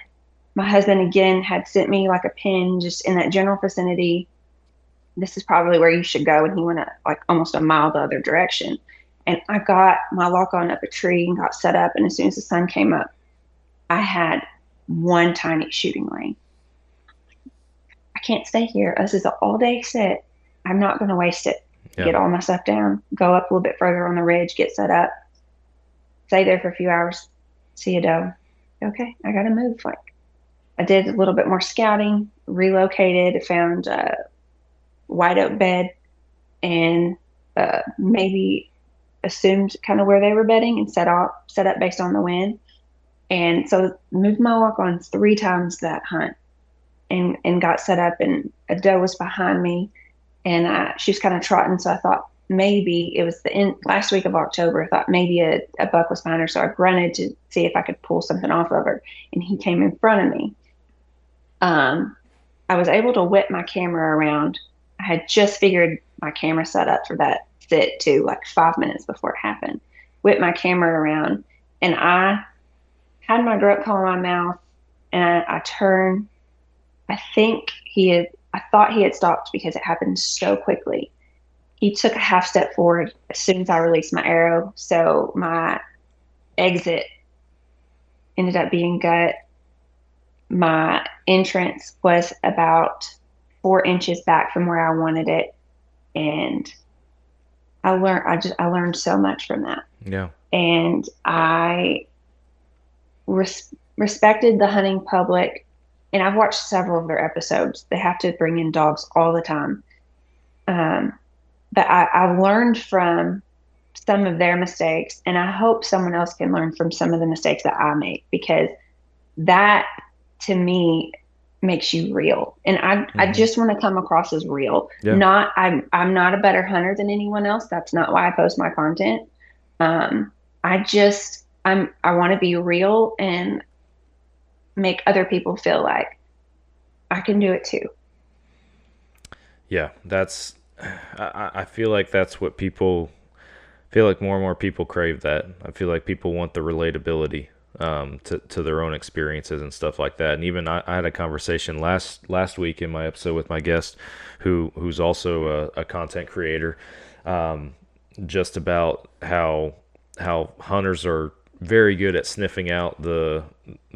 my husband again had sent me like a pin just in that general vicinity. This is probably where you should go. And he went like almost a mile the other direction. And I got my lock on up a tree and got set up. And as soon as the sun came up, I had one tiny shooting lane. I can't stay here. This is an all day sit. I'm not going to waste it. Yeah. Get all my stuff down, go up a little bit further on the ridge, get set up, stay there for a few hours, see a doe. Okay, I got to move. Like I did a little bit more scouting, relocated, found a white oak bed, and maybe assumed kind of where they were bedding and set up based on the wind. And so moved my walk on 3 times that hunt and got set up, and a doe was behind me and she was kind of trotting. So I thought maybe it was last week of October. I thought maybe a buck was behind her. So I grunted to see if I could pull something off of her. And he came in front of me. I was able to whip my camera around. I had just figured my camera set up for that sit too, like 5 minutes before it happened. Whipped my camera around, and I had my direct call in my mouth, and I turned. I thought he had stopped because it happened so quickly. He took a half step forward as soon as I released my arrow. So my exit ended up being gut. My entrance was about 4 inches back from where I wanted it. And I learned so much from that. Yeah. And I respected the hunting public. And I've watched several of their episodes. They have to bring in dogs all the time. But I've learned from some of their mistakes, and I hope someone else can learn from some of the mistakes that I make, because that, to me, makes you real. And I just want to come across as real. Yeah. I'm not a better hunter than anyone else. That's not why I post my content. I want to be real and make other people feel like I can do it too. Yeah, I feel like that's what people feel like. More and more people crave that. I feel like people want the relatability to their own experiences and stuff like that. And even I had a conversation last week in my episode with my guest who's also a content creator, just about how hunters are very good at sniffing out the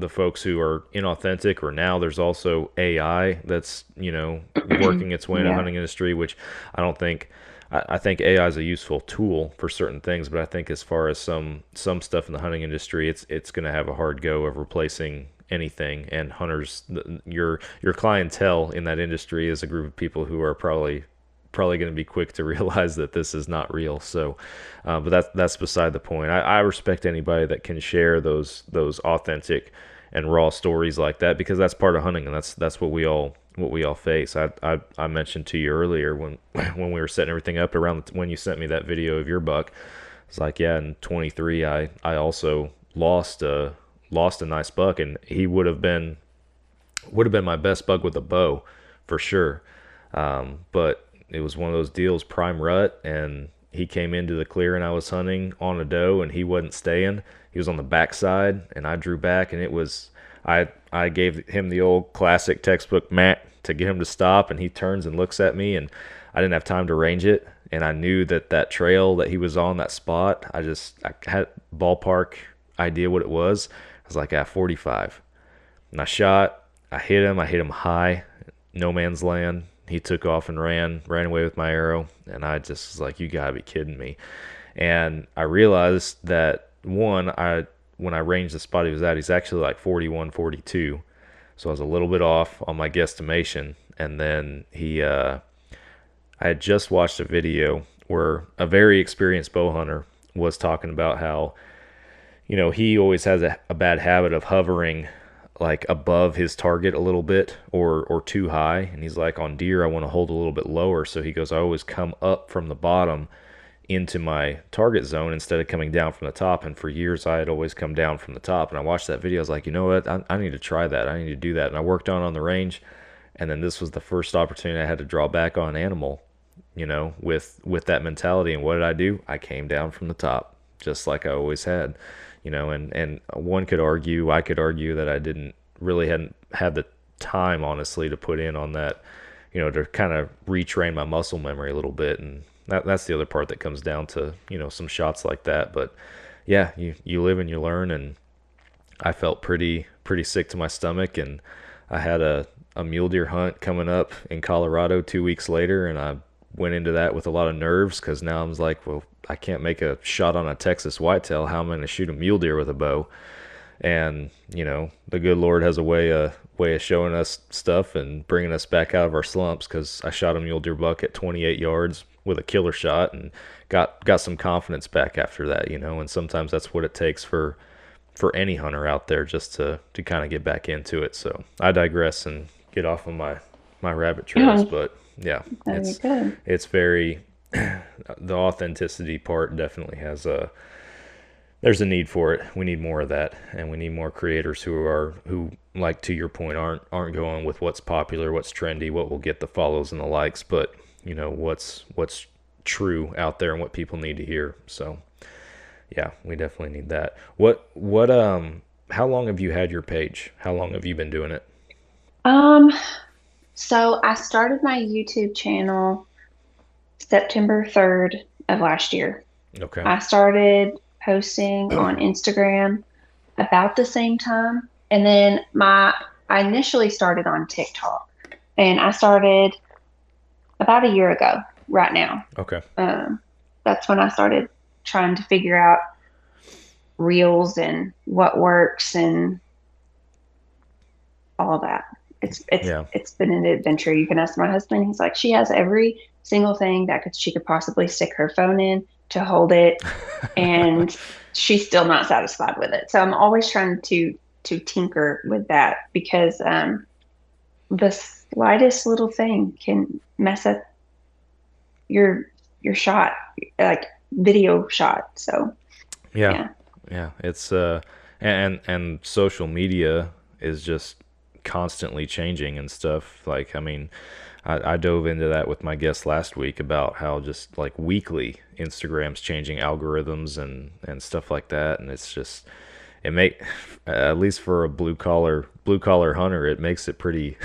folks who are inauthentic, or now there's also AI that's, working its way in the hunting industry, which I think AI is a useful tool for certain things, but I think as far as some stuff in the hunting industry, it's going to have a hard go of replacing anything. And hunters, your clientele in that industry is a group of people who are probably going to be quick to realize that this is not real. So, but that's beside the point. I respect anybody that can share those authentic and raw stories like that, because that's part of hunting, and that's what we all face. I mentioned to you earlier when we were setting everything up around when you sent me that video of your buck. It's like, yeah, in 23, I also lost a nice buck, and he would have been my best buck with a bow for sure. But it was one of those deals, prime rut, and he came into the clearing I was hunting on a doe, and he wasn't staying. He was on the backside, and I drew back, and it was I gave him the old classic textbook mat to get him to stop, and he turns and looks at me, and I didn't have time to range it, and I knew that trail that he was on, that spot, I had ballpark idea what it was. I was like, 45. And I shot, I hit him high, no man's land. He took off and ran away with my arrow, and I just was like, you gotta be kidding me. And I realized that, when I ranged the spot he was at, he's actually like 41, 42. So I was a little bit off on my guesstimation. And then I had just watched a video where a very experienced bow hunter was talking about how, he always has a bad habit of hovering like above his target a little bit or too high. And he's like, on deer, I want to hold a little bit lower. So he goes, I always come up from the bottom into my target zone instead of coming down from the top. And for years I had always come down from the top, and I watched that video. I was like, you know what, I need to try that. I need to do that. And I worked on the range, and then this was the first opportunity I had to draw back on an animal, with that mentality. And what did I do? I came down from the top, just like I always had, and I could argue that I hadn't had the time, honestly, to put in on that, to kind of retrain my muscle memory a little bit. And that's the other part that comes down to, some shots like that. But yeah, you live and you learn, and I felt pretty sick to my stomach, and I had a mule deer hunt coming up in Colorado 2 weeks later, and I went into that with a lot of nerves, because now I was like, well, I can't make a shot on a Texas whitetail. How am I going to shoot a mule deer with a bow? And the good Lord has a way of showing us stuff and bringing us back out of our slumps, because I shot a mule deer buck at 28 yards with a killer shot, and got some confidence back after that, and sometimes that's what it takes for any hunter out there, just to kind of get back into it. So I digress and get off of my rabbit trails, but yeah, it's very the authenticity part definitely has there's a need for it. We need more of that, and we need more creators who, like to your point, aren't going with what's popular, what's trendy, what will get the follows and the likes, but what's true out there and what people need to hear. So yeah, we definitely need that. How long have you had your page? How long have you been doing it? So I started my YouTube channel September 3rd of last year. Okay. I started posting on Instagram about the same time. And then I initially started on TikTok, and I started about a year ago right now. Okay. That's when I started trying to figure out reels and what works and all that. It's been an adventure. You can ask my husband. He's like, she has every single thing that she could possibly stick her phone in to hold it, and she's still not satisfied with it. So I'm always trying to tinker with that, because the slightest little thing can mess up your shot, like video shot. So yeah. It's and social media is just constantly changing and stuff. Like, I mean, I dove into that with my guest last week about how just like weekly Instagram's changing algorithms and stuff like that, and it's just at least for a blue collar hunter, it makes it pretty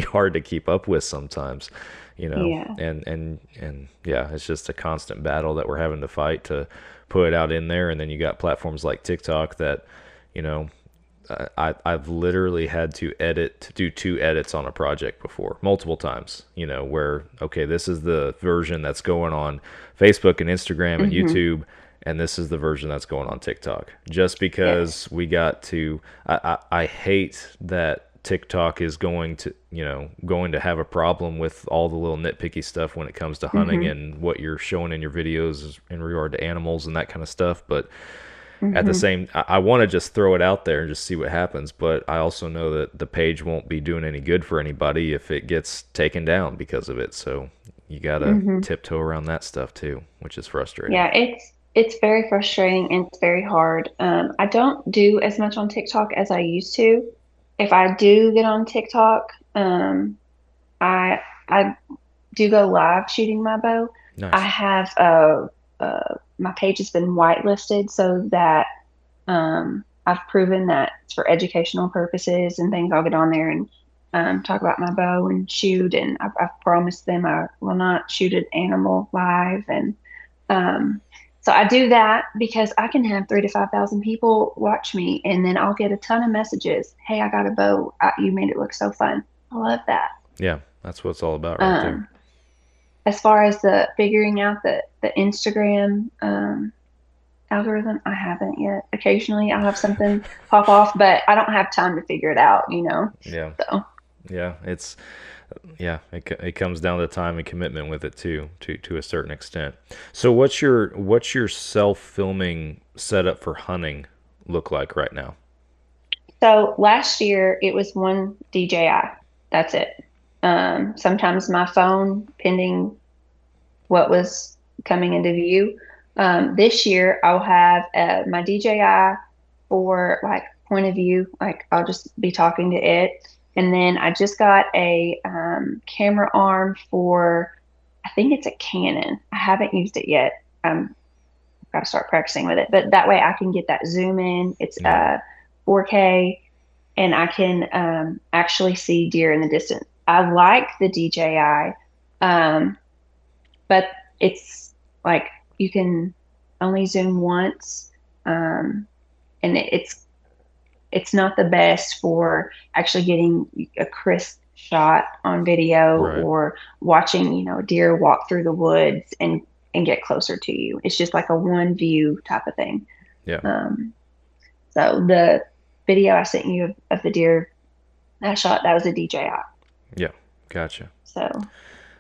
hard to keep up with sometimes, Yeah. and yeah, it's just a constant battle that we're having to fight to put it out in there. And then you got platforms like TikTok that, I've literally had to do 2 edits on a project before, multiple times, where, okay, this is the version that's going on Facebook and Instagram and YouTube, and this is the version that's going on TikTok, just because we got to, I hate that TikTok is going to have a problem with all the little nitpicky stuff when it comes to hunting and what you're showing in your videos in regard to animals and that kind of stuff. But at the same, I want to just throw it out there and just see what happens. But I also know that the page won't be doing any good for anybody if it gets taken down because of it. So you got to tiptoe around that stuff too, which is frustrating. Yeah, it's very frustrating, and it's very hard. I don't do as much on TikTok as I used to. If I do get on TikTok, I do go live shooting my bow. Nice. I have my page has been whitelisted so that I've proven that it's for educational purposes and things. I'll get on there and talk about my bow and shoot, and I've promised them I will not shoot an animal live. And so I do that because I can have 3,000 to 5,000 people watch me, and then I'll get a ton of messages. Hey, I got a bow. You made it look so fun. I love that. Yeah, that's what it's all about right there. As far as the figuring out the Instagram algorithm, I haven't yet. Occasionally I'll have something pop off, but I don't have time to figure it out, Yeah. So Yeah, it comes down to time and commitment with it too, to a certain extent. So what's your self-filming setup for hunting look like right now? So last year it was one DJI. That's it. Sometimes my phone, pending what was coming into view. This year I'll have my DJI for like point of view, like I'll just be talking to it. And then I just got a camera arm for, I think it's a Canon. I haven't used it yet. I've got to start practicing with it, but that way I can get that zoom in. It's 4K, and I can actually see deer in the distance. I like the DJI, but it's like you can only zoom once, and it's not the best for actually getting a crisp shot on video, right, or watching a deer walk through the woods and get closer to you. It's just like a one view type of thing. Yeah. So the video I sent you of the deer I shot, that was a DJI. Yeah, gotcha.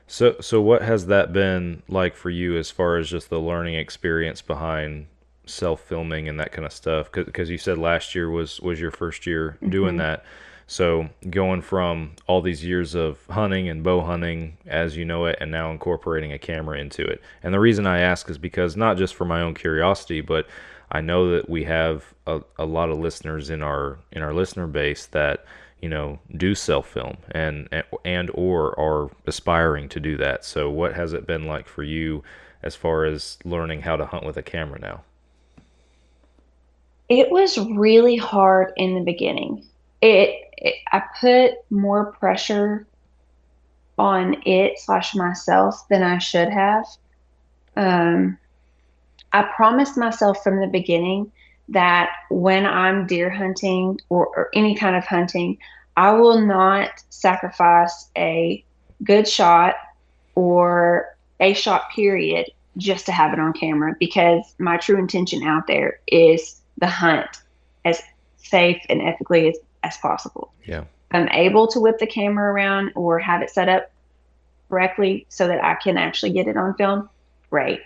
So what has that been like for you as far as just the learning experience behind self-filming and that kind of stuff? Because you said last year was your first year doing that. So going from all these years of hunting and bow hunting as you know it, and now incorporating a camera into it. And the reason I ask is because not just for my own curiosity, but I know that we have a lot of listeners in our listener base that, you know, do self-film and or are aspiring to do that. So what has it been like for you as far as learning how to hunt with a camera now? It was really hard in the beginning. I put more pressure on it / myself than I should have. I promised myself from the beginning that when I'm deer hunting or any kind of hunting, I will not sacrifice a good shot or a shot period just to have it on camera, because my true intention out there is the hunt as safe and ethically as possible. Yeah. If I'm able to whip the camera around or have it set up correctly so that I can actually get it on film, great.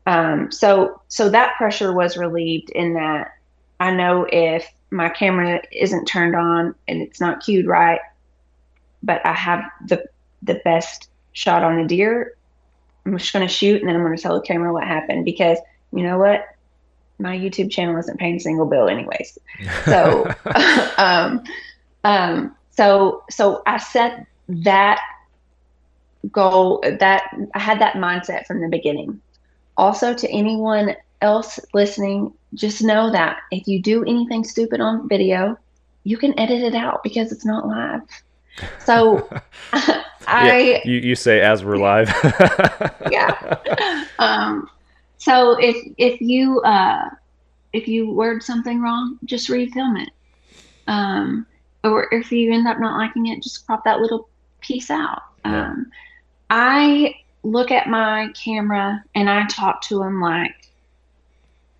So that pressure was relieved in that I know if my camera isn't turned on and it's not cued right, but I have the best shot on the deer, I'm just going to shoot, and then I'm going to tell the camera what happened, because you know what? My YouTube channel isn't paying a single bill anyways. So, so I set that goal, that I had that mindset from the beginning. Also, to anyone else listening, just know that if you do anything stupid on video, you can edit it out because it's not live. So you say as we're live. Yeah. So if you word something wrong, just refilm it. Or if you end up not liking it, just crop that little piece out. Yeah. I look at my camera and I talk to them like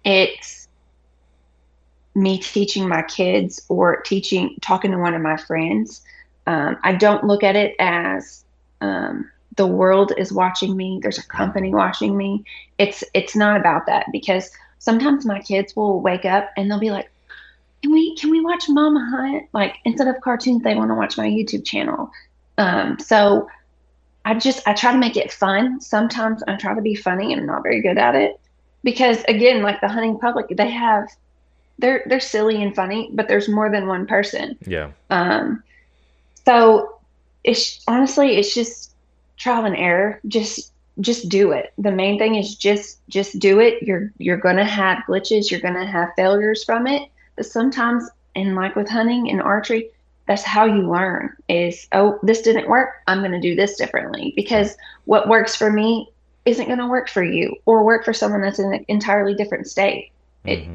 it's me teaching my kids or talking to one of my friends. I don't look at it as the world is watching me. There's a company watching me. It's not about that, because sometimes my kids will wake up and they'll be like, can we watch Mama Hunt? Like, instead of cartoons, they want to watch my YouTube channel. So I try to make it fun. Sometimes I try to be funny, and I'm not very good at it, because again, like the hunting public, they're silly and funny, but there's more than one person. Yeah. So it's just trial and error. Just do it. The main thing is just do it. You're gonna have glitches. You're gonna have failures from it. But sometimes, and like with hunting and archery, that's how you learn is, oh, this didn't work, I'm going to do this differently, because what works for me isn't going to work for you or work for someone that's in an entirely different state. Yeah.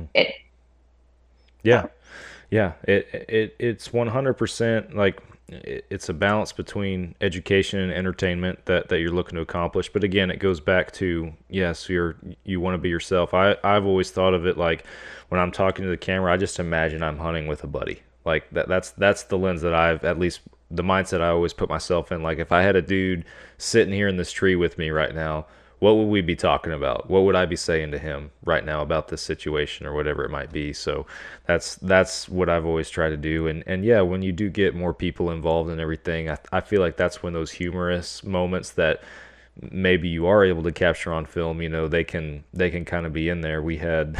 It's 100% like it's a balance between education and entertainment that you're looking to accomplish. But again, it goes back to, yes, you want to be yourself. I've always thought of it like when I'm talking to the camera, I just imagine I'm hunting with a buddy. Like that's the lens that I've, at least the mindset I always put myself in. Like if I had a dude sitting here in this tree with me right now, what would we be talking about? What would I be saying to him right now about this situation or whatever it might be? So that's what I've always tried to do. And yeah, when you do get more people involved in everything, I feel like that's when those humorous moments that maybe you are able to capture on film, you know, they can kind of be in there. We had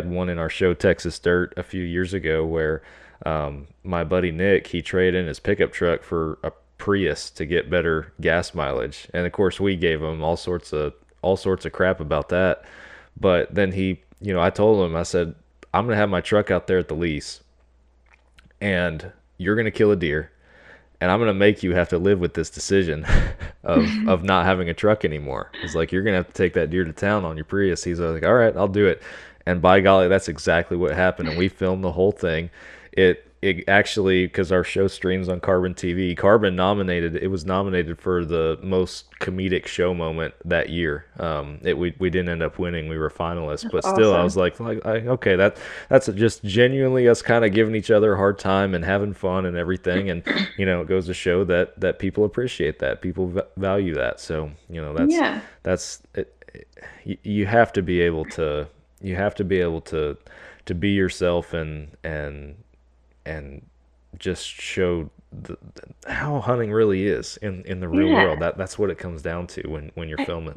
one in our show Texas Dirt a few years ago where my buddy Nick, he traded in his pickup truck for a Prius to get better gas mileage, and of course we gave him all sorts of crap about that. But then he, you know, I told him, I said, I'm gonna have my truck out there at the lease, and you're gonna kill a deer, and I'm gonna make you have to live with this decision of not having a truck anymore. It's like, you're gonna have to take that deer to town on your Prius. He's like, all right, I'll do it. And by golly, that's exactly what happened. And we filmed the whole thing. It actually, because our show streams on Carbon TV, it was nominated for the most comedic show moment that year. We didn't end up winning. We were finalists, but still, awesome. I was like okay, that's just genuinely us kind of giving each other a hard time and having fun and everything. And, you know, it goes to show that people appreciate that. People value that. So, you know, that's it. You have to be able to be yourself and just showed how hunting really is in the real world. That's what it comes down to when you're filming.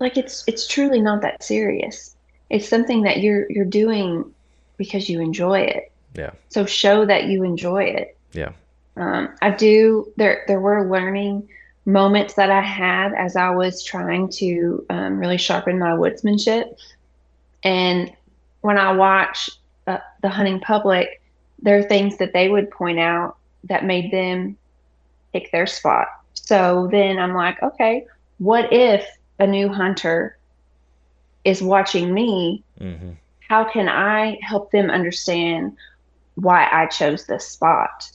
It's truly not that serious. It's something that you're doing because you enjoy it. Yeah. So show that you enjoy it. Yeah. I do. There were learning moments that I had as I was trying to really sharpen my woodsmanship. And when I watch the hunting public, there are things that they would point out that made them pick their spot. So then I'm like, okay, what if a new hunter is watching me? Mm-hmm. How can I help them understand why I chose this spot?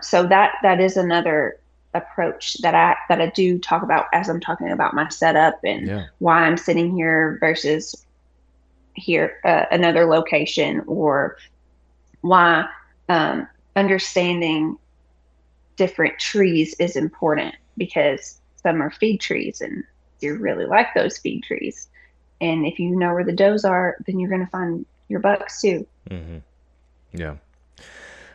So that is another approach that I do talk about as I'm talking about my setup and why I'm sitting here versus here another location, or why understanding different trees is important, because some are feed trees and you really like those feed trees. And if you know where the does are, then you're going to find your bucks too. Mm-hmm. Yeah.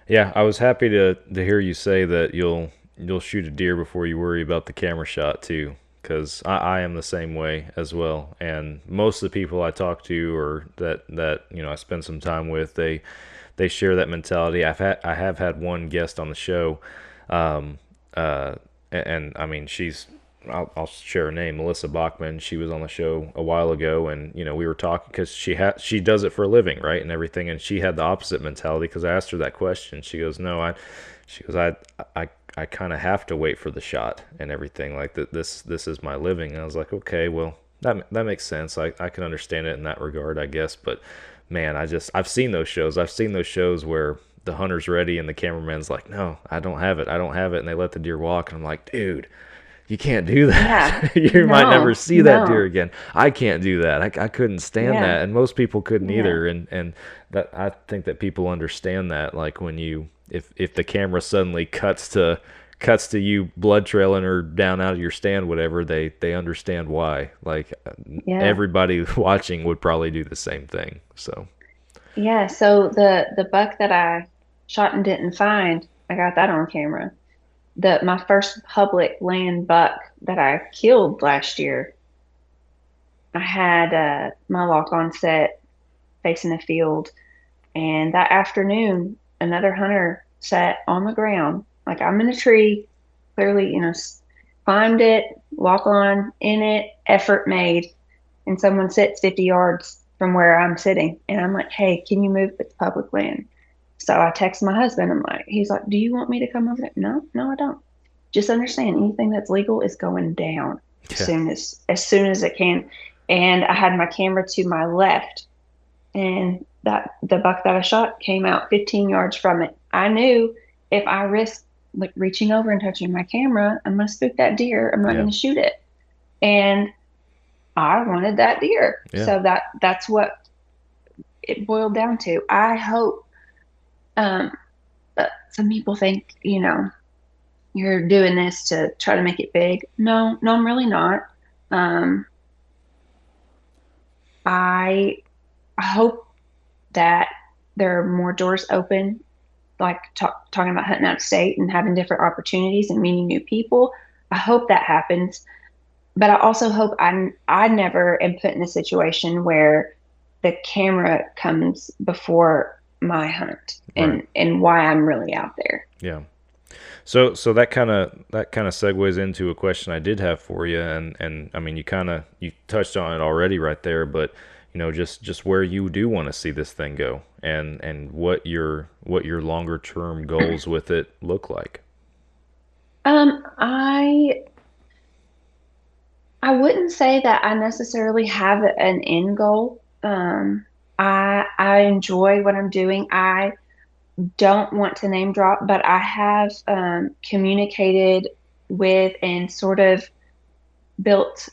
Yeah, I was happy to hear you say that you'll shoot a deer before you worry about the camera shot too, because I am the same way as well. And most of the people I talk to, or that I spend some time with, they share that mentality. I have had one guest on the show, and I mean I'll share her name, Melissa Bachman. She was on the show a while ago, and we were talking because she does it for a living, right, and everything. And she had the opposite mentality, because I asked her that question. She goes, "No, I kind of have to wait for the shot and everything. Like this is my living." And I was like, okay, well that makes sense. I can understand it in that regard, I guess. But man, I've seen those shows. I've seen those shows where the hunter's ready and the cameraman's like, "No, I don't have it, and they let the deer walk, and I'm like, dude, you can't do that. You might never see that deer again. I can't do that. I couldn't stand that, and most people couldn't either. And that, I think that people understand that, like when if the camera suddenly cuts to you blood trailing or down out of your stand, whatever, they understand why. Like everybody watching would probably do the same thing. So so the buck that I shot and didn't find, I got that on camera. My first public land buck that I killed last year, I had my lock on set facing a field, and that afternoon another hunter sat on the ground, like I'm in a tree, clearly climbed it, lock on in it, effort made, and someone sits 50 yards from where I'm sitting, and I'm like, hey, can you move? It's public land. So I text my husband. He's like, do you want me to come over there? No, I don't. Just understand, anything that's legal is going down as soon as it can. And I had my camera to my left, and the buck that I shot came out 15 yards from it. I knew if I risked like reaching over and touching my camera, I'm going to spook that deer. I'm not going to shoot it. And I wanted that deer. So that's what it boiled down to. I hope some people think, you're doing this to try to make it big. No, I'm really not. I hope that there are more doors open, like talking about hunting out of state and having different opportunities and meeting new people. I hope that happens. But I also hope I never am put in a situation where the camera comes before my hunt and why I'm really out there. Yeah. So that kind of segues into a question I did have for you, and I mean you touched on it already right there, but just where you do want to see this thing go, and what your longer term goals with it look like. I wouldn't say that I necessarily have an end goal. I enjoy what I'm doing. I don't want to name drop, but I have communicated with and sort of built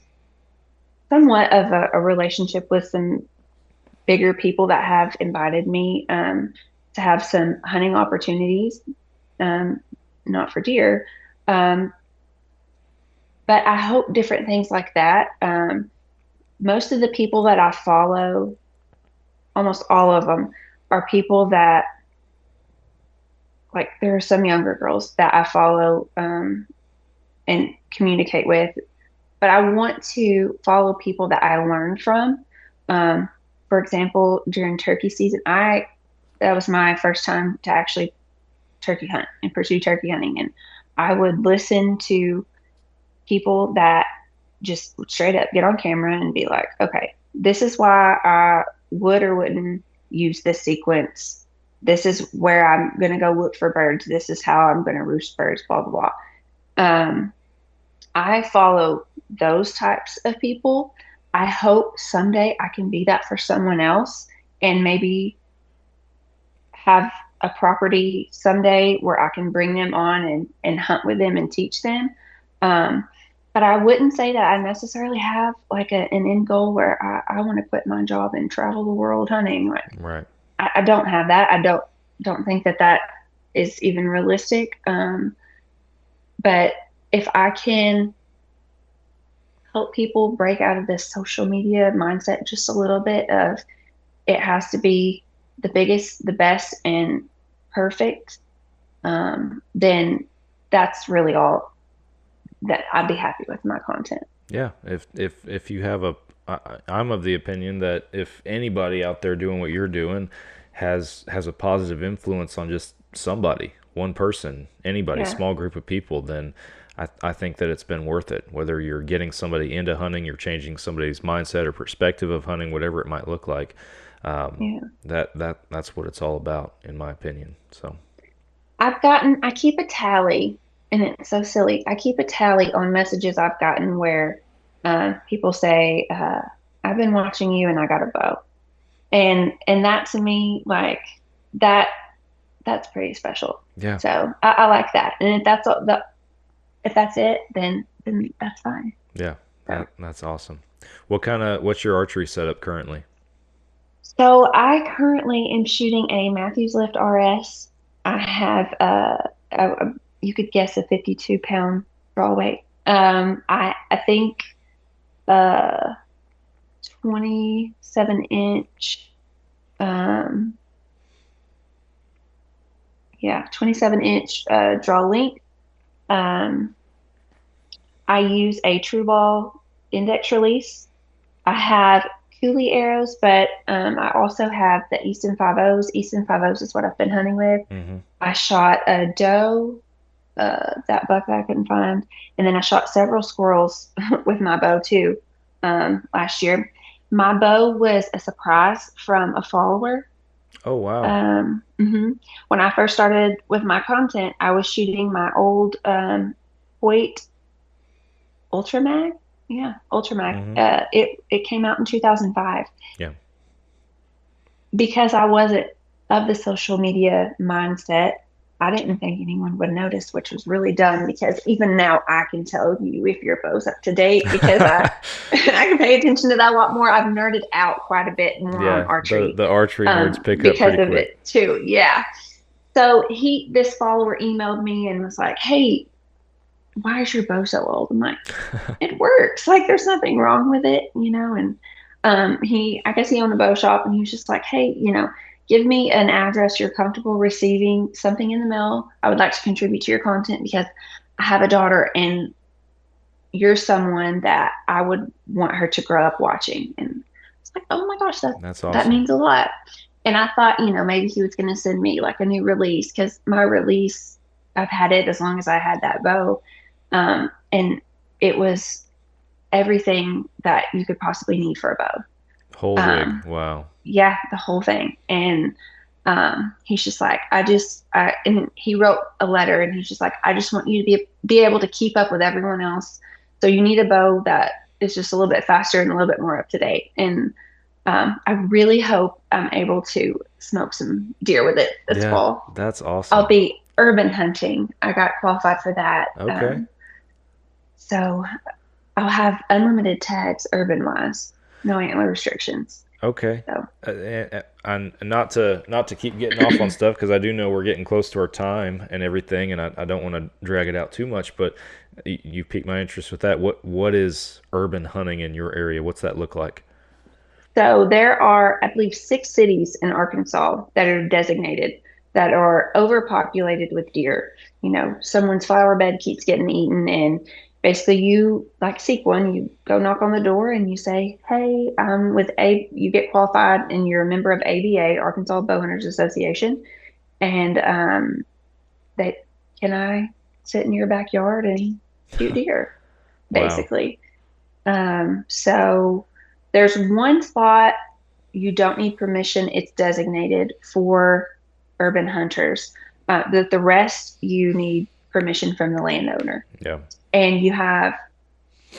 somewhat of a relationship with some bigger people that have invited me to have some hunting opportunities, not for deer, but I hope different things like that. Most of the people that I follow, almost all of them, are people that like there are some younger girls that I follow and communicate with, but I want to follow people that I learn from. Um, for example, during turkey season, that was my first time to actually turkey hunt and pursue turkey hunting, and I would listen to people that just straight up get on camera and be like, okay, this is why I would or wouldn't use this sequence. This is where I'm going to go look for birds. This is how I'm going to roost birds, blah, blah, blah. I follow those types of people. I hope someday I can be that for someone else and maybe have a property someday where I can bring them on and hunt with them and teach them. But I wouldn't say that I necessarily have like an end goal where I want to quit my job and travel the world hunting. Like, Right. I don't have that. I don't think that is even realistic. But if I can help people break out of this social media mindset just a little bit of it has to be the biggest, the best, and perfect, then that's really all that I'd be happy with my content. Yeah, if you have I'm of the opinion that if anybody out there doing what you're doing has a positive influence on just somebody, one person, anybody, Yeah. small group of people, then I think that it's been worth it. Whether you're getting somebody into hunting, you're changing somebody's mindset or perspective of hunting, whatever it might look like. Yeah. That's what it's all about, in my opinion. So I keep a tally, and it's so silly. I keep a tally on messages I've gotten where people say, I've been watching you and I got a bow. And that to me, like that's pretty special. yeah, So I like that. And if that's it, then that's fine. yeah, that's awesome. What's your archery setup currently? So I currently am shooting a Matthews Lift RS. I have you could guess a 52-pound draw weight. I think 27-inch. 27-inch draw length. I use a true ball index release. I have Cooley arrows, but I also have the Easton 5.0s. Easton 5.0s is what I've been hunting with. Mm-hmm. I shot a doe, that buck that I couldn't find, and then I shot several squirrels with my bow too last year. My bow was a surprise from a follower. Oh, wow. When I first started with my content, I was shooting my old Hoyt Ultramag. Yeah, Ultramag. Mm-hmm. It came out in 2005. Yeah. Because I wasn't of the social media mindset, I didn't think anyone would notice, which was really dumb because even now I can tell you if your bow's up to date because I can pay attention to that a lot more. I've nerded out quite a bit more on archery. The archery nerds pick up because pretty of quick. it too. Yeah. So this follower emailed me and was like, "Hey, why is your bow so old?" I'm like, "It works. Like, there's nothing wrong with it, you know." And I guess he owned a bow shop, and he was just like, "Hey, give me an address you're comfortable receiving something in the mail. I would like to contribute to your content because I have a daughter, and you're someone that I would want her to grow up watching." And it's like, oh my gosh, That's awesome. that means a lot. And I thought, maybe he was going to send me like a new release because my release, I've had it as long as I had that bow. And it was everything that you could possibly need for a bow. Whole rig. Wow. Yeah, the whole thing. And he's just like, and he wrote a letter and he's just like, I just want you to be able to keep up with everyone else. So you need a bow that is just a little bit faster and a little bit more up to date. And I really hope I'm able to smoke some deer with it this fall. That's awesome. I'll be urban hunting. I got qualified for that. Okay. So I'll have unlimited tags urban wise, no antler restrictions. Okay. So. And not to keep getting off on stuff because I do know we're getting close to our time and everything, and I don't want to drag it out too much, but you piqued my interest with that. What is urban hunting in your area? What's that look like? So there are, I believe, 6 cities in Arkansas that are designated that are overpopulated with deer. You know, someone's flower bed keeps getting eaten, and basically you like seek one, you go knock on the door and you say, hey, you get qualified and you're a member of ABA, Arkansas Bowhunters Association. And they, can I sit in your backyard and shoot deer, basically. So there's one spot you don't need permission. It's designated for urban hunters. The rest you need permission from the landowner. Yeah. And you have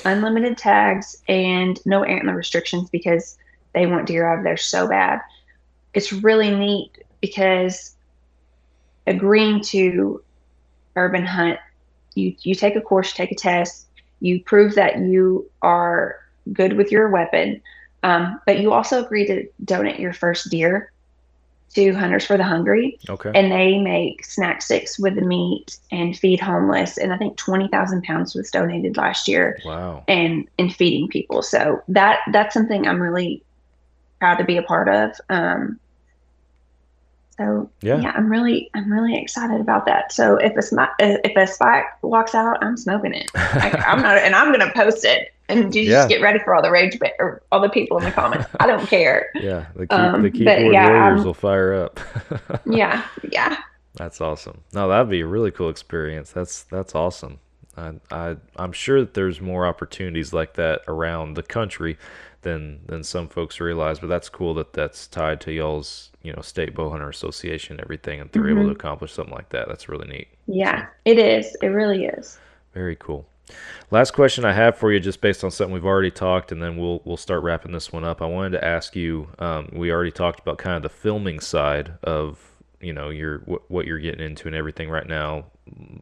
unlimited tags and no antler restrictions because they want deer out of there so bad. It's really neat because agreeing to urban hunt, you take a course, take a test, you prove that you are good with your weapon, but you also agree to donate your first deer to Hunters for the Hungry. Okay. And they make snack sticks with the meat and feed homeless. And I think 20,000 pounds was donated last year. Wow. And in feeding people. So that's something I'm really proud to be a part of. So yeah, I'm really excited about that. So if a spike walks out, I'm smoking it. I'm not, and I'm gonna post it. And you just get ready for all the rage or all the people in the comments. I don't care. Yeah, the keyboard warriors will fire up. Yeah. That's awesome. No, that'd be a really cool experience. That's awesome. I'm sure that there's more opportunities like that around the country than some folks realize, but that's cool that that's tied to y'all's, state bowhunter association and everything, and they're able to accomplish something like that. That's really neat. Yeah, it is. It really is. Very cool. Last question I have for you, just based on something we've already talked, and then we'll start wrapping this one up. I wanted to ask you, we already talked about kind of the filming side of, what you're getting into and everything right now,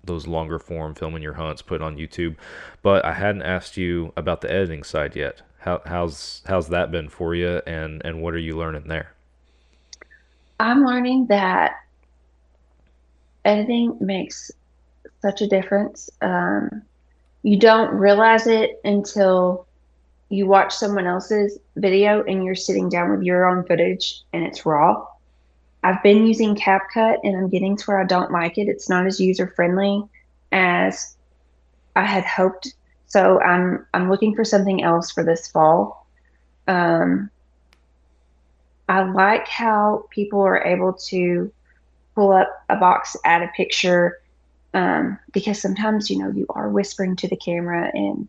those longer form filming your hunts, put on YouTube, but I hadn't asked you about the editing side yet. How's that been for you, and what are you learning there? I'm learning that editing makes such a difference. You don't realize it until you watch someone else's video and you're sitting down with your own footage and it's raw. I've been using CapCut and I'm getting to where I don't like it. It's not as user friendly as I had hoped. So I'm looking for something else for this fall. I like how people are able to pull up a box, add a picture, because sometimes, you are whispering to the camera and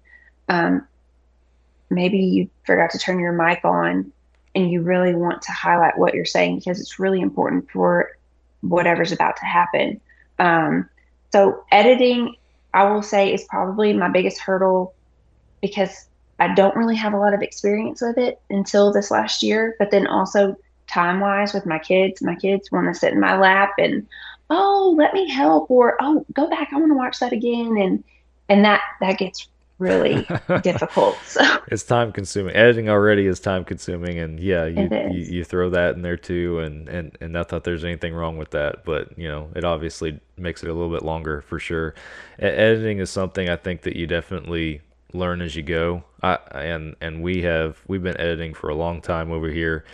maybe you forgot to turn your mic on and you really want to highlight what you're saying because it's really important for whatever's about to happen. So editing, I will say, is probably my biggest hurdle because I don't really have a lot of experience with it until this last year, but then also time-wise with my kids want to sit in my lap and, oh, let me help, or, oh, go back, I want to watch that again. And that gets really difficult. So it's time consuming. Editing already is time consuming, and you throw that in there too, and not that there's anything wrong with that, but it obviously makes it a little bit longer for sure. Editing is something I think that you definitely learn as you go. We've been editing for a long time over here.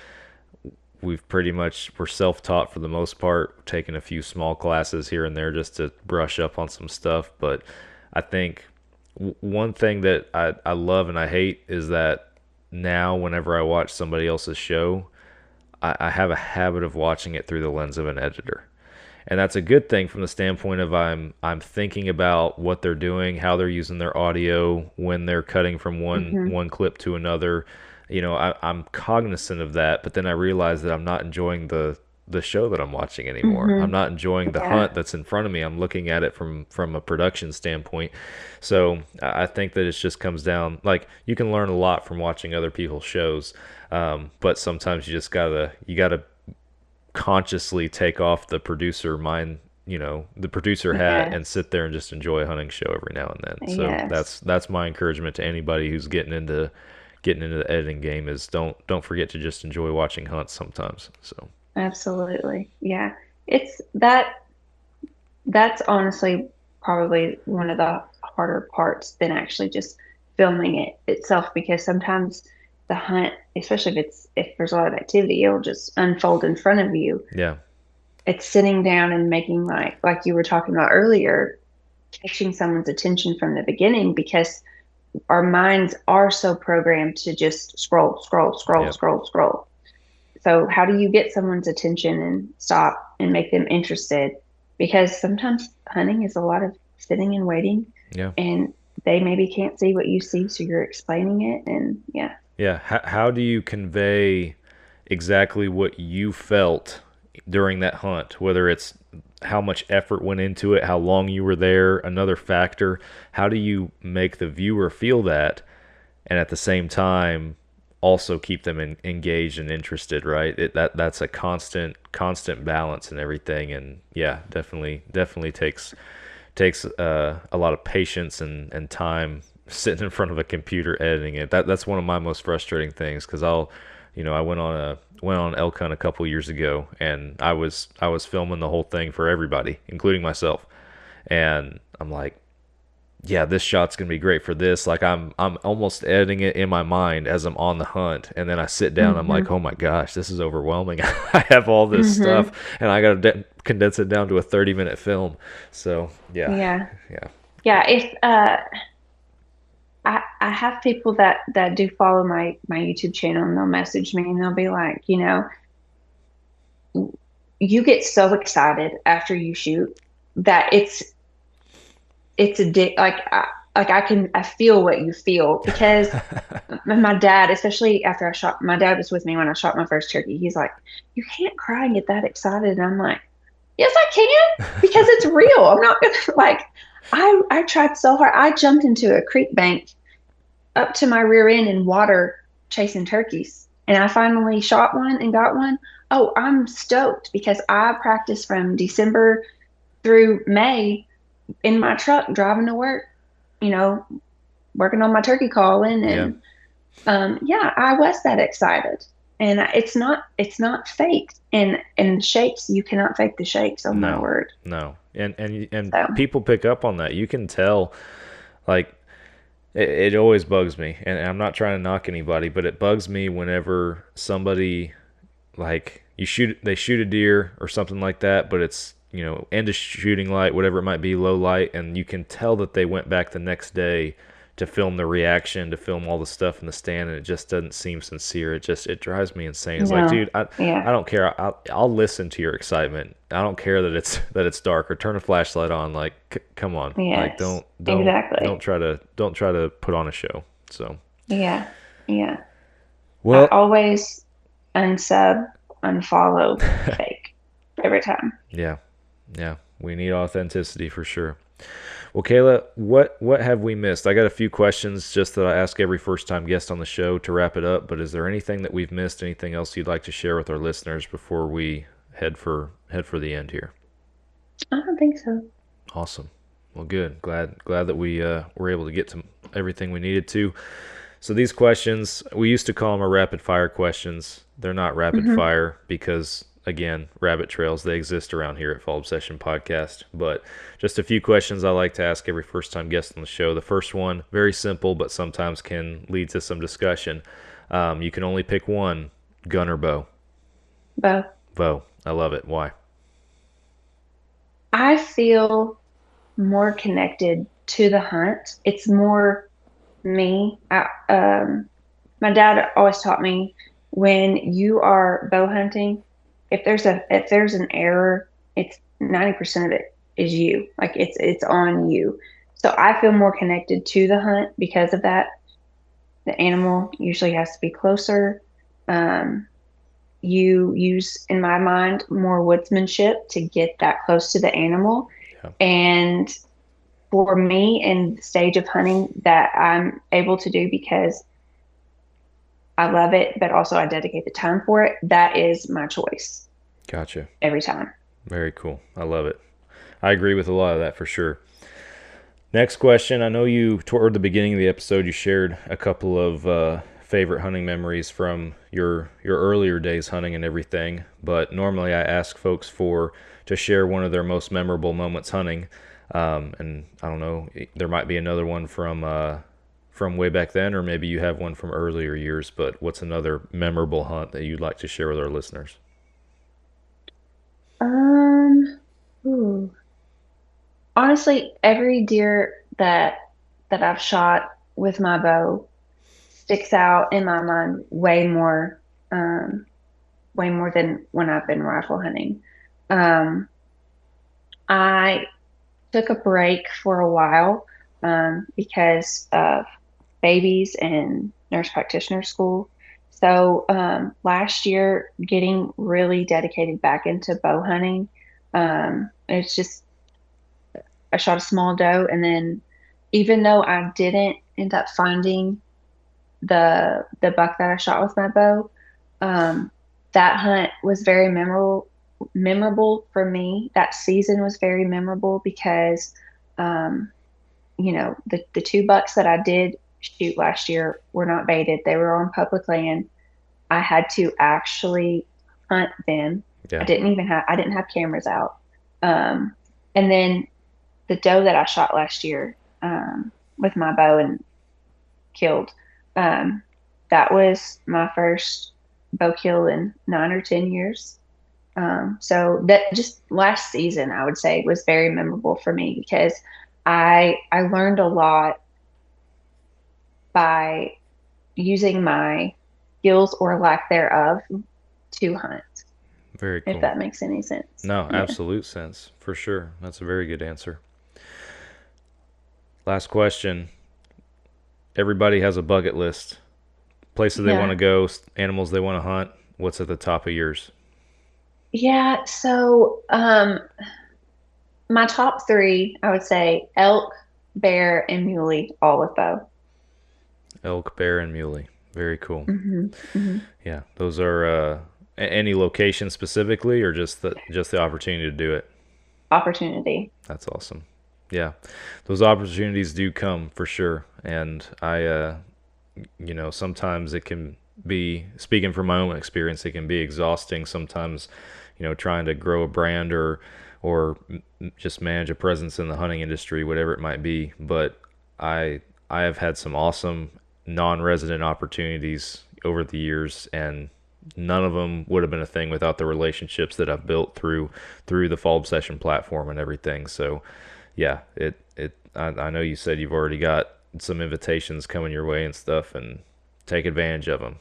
We're self-taught for the most part, taking a few small classes here and there just to brush up on some stuff. But I think one thing that I love and I hate is that now whenever I watch somebody else's show, I have a habit of watching it through the lens of an editor. And that's a good thing from the standpoint of I'm thinking about what they're doing, how they're using their audio, when they're cutting from one clip to another. I'm cognizant of that, but then I realize that I'm not enjoying the show that I'm watching anymore. I'm not enjoying the hunt that's in front of me. I'm looking at it from a production standpoint. So I think that it just comes down, like, you can learn a lot from watching other people's shows, but sometimes you just gotta consciously take off the producer hat and sit there and just enjoy a hunting show every now and then. So that's my encouragement to anybody who's getting into the editing game, is don't forget to just enjoy watching hunts sometimes. So absolutely. Yeah. That's honestly probably one of the harder parts than actually just filming it itself, because sometimes the hunt, especially if there's a lot of activity, it'll just unfold in front of you. Yeah. it's sitting down and making like you were talking about earlier, catching someone's attention from the beginning, because our minds are so programmed to just scroll, scroll, scroll, Yep. scroll, scroll. So how do you get someone's attention and stop and make them interested? Because sometimes hunting is a lot of sitting and waiting, Yeah. and they maybe can't see what you see, so you're explaining it, and yeah. Yeah. How do you convey exactly what you felt during that hunt, whether it's how much effort went into it, how long you were there, another factor? How do you make the viewer feel that, and at the same time also keep them engaged and interested, right? That's a constant balance and everything. And yeah, definitely takes a lot of patience and time sitting in front of a computer editing it. That's one of my most frustrating things, because I went on an elk hunt a couple years ago, and I was filming the whole thing for everybody, including myself. And I'm like, yeah, this shot's gonna be great for this. Like I'm almost editing it in my mind as I'm on the hunt, and then I sit down. I'm like, oh my gosh, this is overwhelming. I have all this stuff, and I gotta condense it down to a 30-minute film. So yeah. If I have people that do follow my YouTube channel, and they'll message me and they'll be like, you get so excited after you shoot that it's I feel what you feel, because my dad, especially after I shot, my dad was with me when I shot my first turkey. He's like, you can't cry and get that excited. And I'm like, yes, I can, because it's real. I'm not gonna I tried so hard. I jumped into a creek bank up to my rear end in water chasing turkeys, and I finally shot one and got one. Oh, I'm stoked, because I practiced from December through May in my truck driving to work, working on my turkey calling, and I was that excited. And it's not faked. And the shakes, you cannot fake the shakes. Oh my word. No. And people pick up on that. You can tell, like, it always bugs me, and I'm not trying to knock anybody, but it bugs me whenever somebody, like, they shoot a deer or something like that, but it's, end of shooting light, whatever it might be, low light, and you can tell that they went back the next day to film the reaction, to film all the stuff in the stand, and it just doesn't seem sincere. It drives me insane. It's like, dude, I don't care. I'll listen to your excitement. I don't care that it's dark, or turn a flashlight on. Like, come on, like don't try to put on a show. So yeah. Well, I always unfollow fake every time. Yeah, we need authenticity for sure. Well, Kayla, what have we missed? I got a few questions just that I ask every first-time guest on the show to wrap it up, but is there anything that we've missed, anything else you'd like to share with our listeners before we head for the end here? I don't think so. Awesome. Well, good. Glad that we were able to get to everything we needed to. So these questions, we used to call them our rapid-fire questions. They're not rapid-fire because, again, rabbit trails, they exist around here at Fall Obsession Podcast. But just a few questions I like to ask every first-time guest on the show. The first one, very simple, but sometimes can lead to some discussion. You can only pick one, gun or bow? Bow. Bow. I love it. Why? I feel more connected to the hunt. It's more me. My dad always taught me, when you are bow hunting, if there's an error, it's 90% of it is you. Like it's on you. So I feel more connected to the hunt because of that. The animal usually has to be closer. You use, in my mind, more woodsmanship to get that close to the animal. Yeah. And for me, in the stage of hunting that I'm able to do because I love it, but also I dedicate the time for it, that is my choice. Gotcha. Every time. Very cool. I love it. I agree with a lot of that for sure. Next question. I know you, toward the beginning of the episode, you shared a couple of favorite hunting memories from your earlier days hunting and everything, but normally I ask folks to share one of their most memorable moments hunting. And I don't know, there might be another one from way back then, or maybe you have one from earlier years, but what's another memorable hunt that you'd like to share with our listeners? honestly, every deer that I've shot with my bow sticks out in my mind way more than when I've been rifle hunting. I took a break for a while because of babies and nurse practitioner school. So last year, getting really dedicated back into bow hunting, it's just I shot a small doe, and then even though I didn't end up finding the buck that I shot with my bow, that hunt was very memorable for me. That season was very memorable because the two bucks that I did shoot last year were not baited. They were on public land. I had to actually hunt them. Yeah. I didn't have cameras out. And then the doe that I shot last year with my bow and killed, that was my first bow kill in 9 or 10 years. So that just last season, I would say, was very memorable for me because I learned a lot by using my skills or lack thereof to hunt. Very cool. If that makes any sense. No, absolute sense, for sure. That's a very good answer. Last question. Everybody has a bucket list. Places they want to go, animals they want to hunt. What's at the top of yours? Yeah, so my top 3, I would say elk, bear, and muley, all with bow. Elk, bear, and muley. Very cool. Mm-hmm. Mm-hmm. Yeah, those are any location specifically, or just the opportunity to do it? Opportunity. That's awesome. Yeah, those opportunities do come for sure, and I, sometimes it can be, speaking from my own experience, it can be exhausting sometimes, trying to grow a brand or just manage a presence in the hunting industry, whatever it might be. But I have had some awesome non-resident opportunities over the years, and none of them would have been a thing without the relationships that I've built through the Fall Obsession platform and everything. So yeah, I know you said you've already got some invitations coming your way and stuff, and take advantage of them.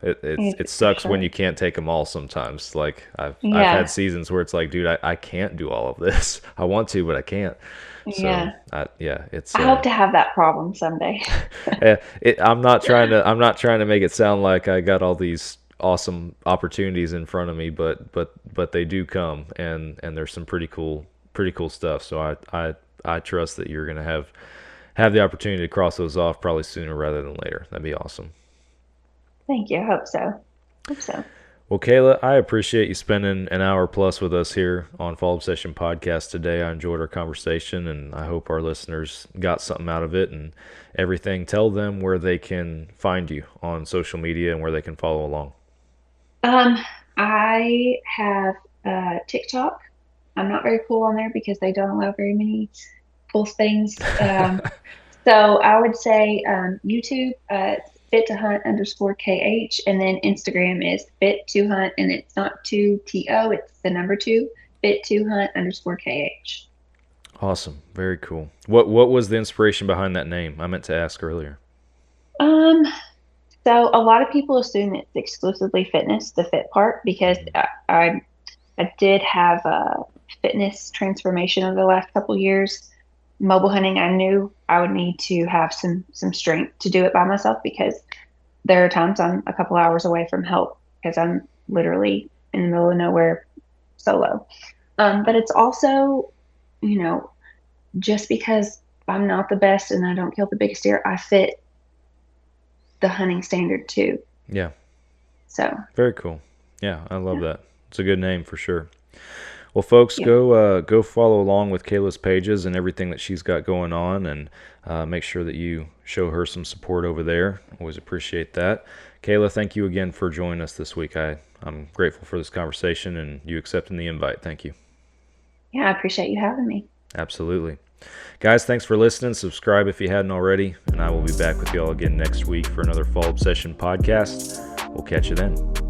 It sucks when you can't take them all sometimes. Like I've had seasons where it's like, dude, I can't do all of this. I want to, but I can't. So, I hope to have that problem someday. I'm not trying to make it sound like I got all these awesome opportunities in front of me, but they do come, and there's some pretty cool stuff. So I trust that you're gonna have the opportunity to cross those off probably sooner rather than later. That'd be awesome. Thank you. I hope so. Well, Kayla, I appreciate you spending an hour plus with us here on Fall Obsession Podcast today. I enjoyed our conversation, and I hope our listeners got something out of it and everything. Tell them where they can find you on social media and where they can follow along. I have TikTok. I'm not very cool on there because they don't allow very many cool things. So I would say YouTube, Fit2Hunt _KH, and then Instagram is Fit2Hunt, and it's not 2TO, it's the number 2, Fit2Hunt _KH. Awesome. Very cool. What was the inspiration behind that name? I meant to ask earlier. So a lot of people assume it's exclusively fitness, the fit part, because I did have a fitness transformation over the last couple of years. Mobile hunting, I knew I would need to have some strength to do it by myself, because there are times I'm a couple hours away from help because I'm literally in the middle of nowhere solo. But it's also, just because I'm not the best and I don't kill the biggest deer, I fit the hunting standard too. Yeah. So very cool. Yeah, I love that. It's a good name for sure. Well, folks, go follow along with Kayla's pages and everything that she's got going on, and make sure that you show her some support over there. Always appreciate that. Kayla, thank you again for joining us this week. I'm grateful for this conversation and you accepting the invite. Thank you. Yeah, I appreciate you having me. Absolutely. Guys, thanks for listening. Subscribe if you hadn't already, and I will be back with you all again next week for another Fall Obsession podcast. We'll catch you then.